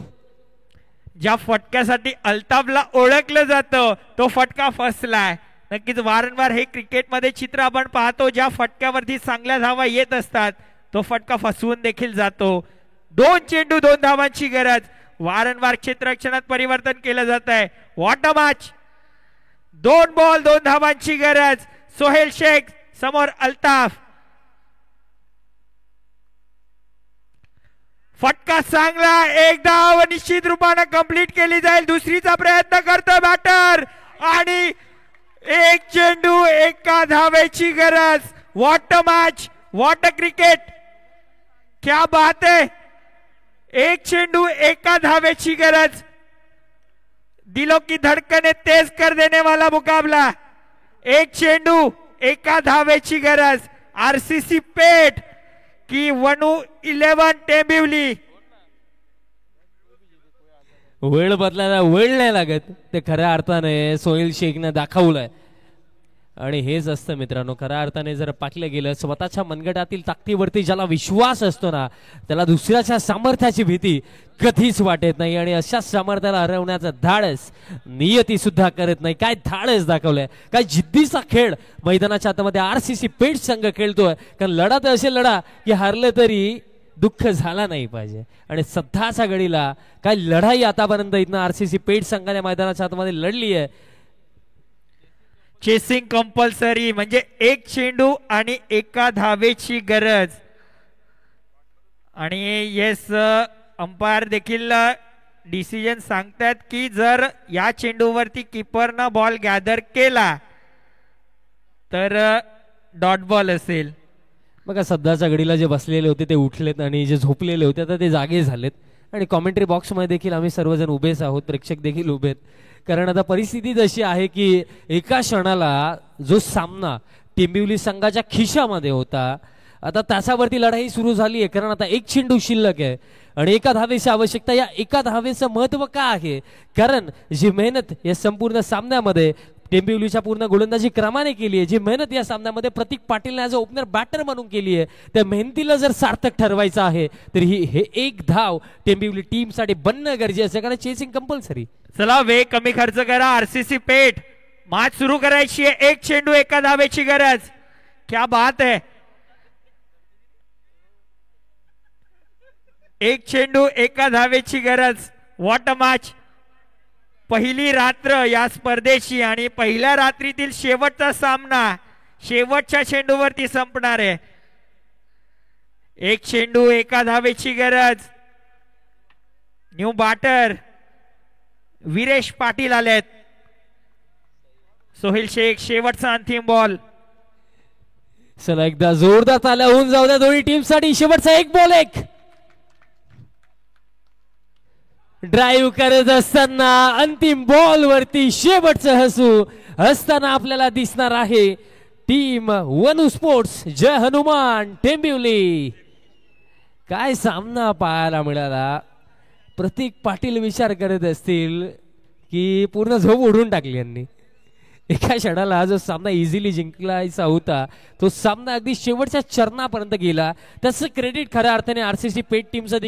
ज्या फटक्यासाठी अल्ताफला ओळखलं जातं तो फटका फसलाय. नक्कीच वारंवार हे क्रिकेटमध्ये चित्र आपण पाहतो, ज्या फटक्यावरती चांगल्या धावा येत असतात तो फटका फसवून देखील जातो. 2 चेंडू 2 धावांची गरज. वारंवार क्षेत्ररक्षणात परिवर्तन केलं जात आहे. What a match. 2 बॉल 2 धावांची गरज. सोहेल शेख समोर अल्ताफ. फटका चांगला. 1 धाव निश्चित रूपाने कंप्लीट केली जाईल. दुसरीचा प्रयत्न करतो बॅटर आणि 1 चेंडू 1 धावेची गरज. What a match. What a cricket. क्या बात है. 1 चेंडू 1 धावेची गरज. दिलों की धड़कने तेज कर देने वाला मुकाबला. 1 चेंडू 1 धावेची गरज. आरसीसी पेठ की वनू 11 टेंबिवली. वेळ बदलायला वेळ नाही लागत ते खऱ्या अर्थाने सोहेल शेखने दाखवलंय. आणि हेच असतं मित्रांनो, खऱ्या अर्थाने जर पाकलं गेलं स्वतःच्या मनगटातील ताकदीवरती ज्याला विश्वास असतो ना त्याला दुसऱ्याच्या सामर्थ्याची भीती कधीच वाटत नाही. आणि अशा सामर्थ्याला हरवण्याचं धाडस नियती सुद्धा करत नाही. काय धाडस दाखवलंय, काय जिद्दीचा खेळ मैदानाच्या आतमध्ये आरसीसी पेठ संघ खेळतोय. कारण लढा तर असे लढा की हारले तरी दुःख झाला नाही पाहिजे. आणि सध्याच्या घडीला काय लढाई आतापर्यंत इथनं आरसीसी पेठ संघाने मैदानाच्या आतमध्ये लढली आहे. चेसिंग कंपल्सरी म्हणजे 1 चेंडू आणि 1 धावेची गरज. आणि येस अंपायर देखील डिसिजन सांगतात की जर या चेंडूवरती कीपरनं बॉल गॅदर केला तर डॉट बॉल असेल. बघा सध्याच्या घडीला जे बसलेले होते ते उठलेत आणि जे झोपलेले होते आता ते जागे झालेत. आणि कॉमेंट्री बॉक्समध्ये देखील आम्ही सर्वजण उभेच आहोत, प्रेक्षक देखील उभेत. कारण आता परिस्थिती अशी आहे की एका क्षणाला जो सामना टेंबिवली संघाच्या खिशामध्ये होता आता त्याच्यावरती लढाई सुरू झाली आहे. कारण आता 1 चेंडू शिल्लक आहे आणि 1 धावेची आवश्यकता. या 1 धावेचं महत्व का आहे, कारण जी मेहनत या संपूर्ण सामन्यामध्ये टेंबिवलीच्या पूर्ण गोलंदाजी क्रमाने केली आहे, जी मेहनत या सामन्यामध्ये प्रतीक पाटीलने ॲज अ ओपनर बॅटर म्हणून केली आहे, त्या मेहनतीला जर सार्थक ठरवायचं आहे तर हे 1 धाव टेंबिवली टीमसाठी बनणं गरजेचं आहे. कारण चेसिंग कंपल्सरी. चला वेळ कमी खर्च करा. आरसीसी पेठ मॅच सुरू करायची आहे. 1 चेंडू 1 धावेची गरज. क्या बात है. 1 चेंडू 1 धावेची गरज. What a match. पहिली रात्र या स्पर्धेची आणि पहिल्या रात्रीतील शेवटचा सामना शेवटच्या चेंडूवरती संपणार आहे. 1 चेंडू 1 धावेची गरज. न्यू बॅटर वीरेश पाटील आलेत. सोहेल शेख शेवटचा अंतिम बॉल. चला एकदा जोरदार ताल्या होऊन जाऊ द्या दोन्ही टीमसाठी. शेवटचा 1 बॉल 1. ड्राईव्ह करत असताना अंतिम बॉल वरती शेवटचं हसू असताना आपल्याला दिसणार आहे टीम वनू स्पोर्ट्स जय हनुमान टेंबिवली. काय सामना पाहायला मिळाला. प्रतीक पाटील विचार करत असतील की पूर्ण झोप ओढून टाकली यांनी. एका क्षणाला हा जो सामना इझिली जिंकलायचा होता तो सामना अगदी शेवटच्या चरणापर्यंत गेला. त्याचं क्रेडिट खऱ्या अर्थाने आरसीसी पेठ टीमचं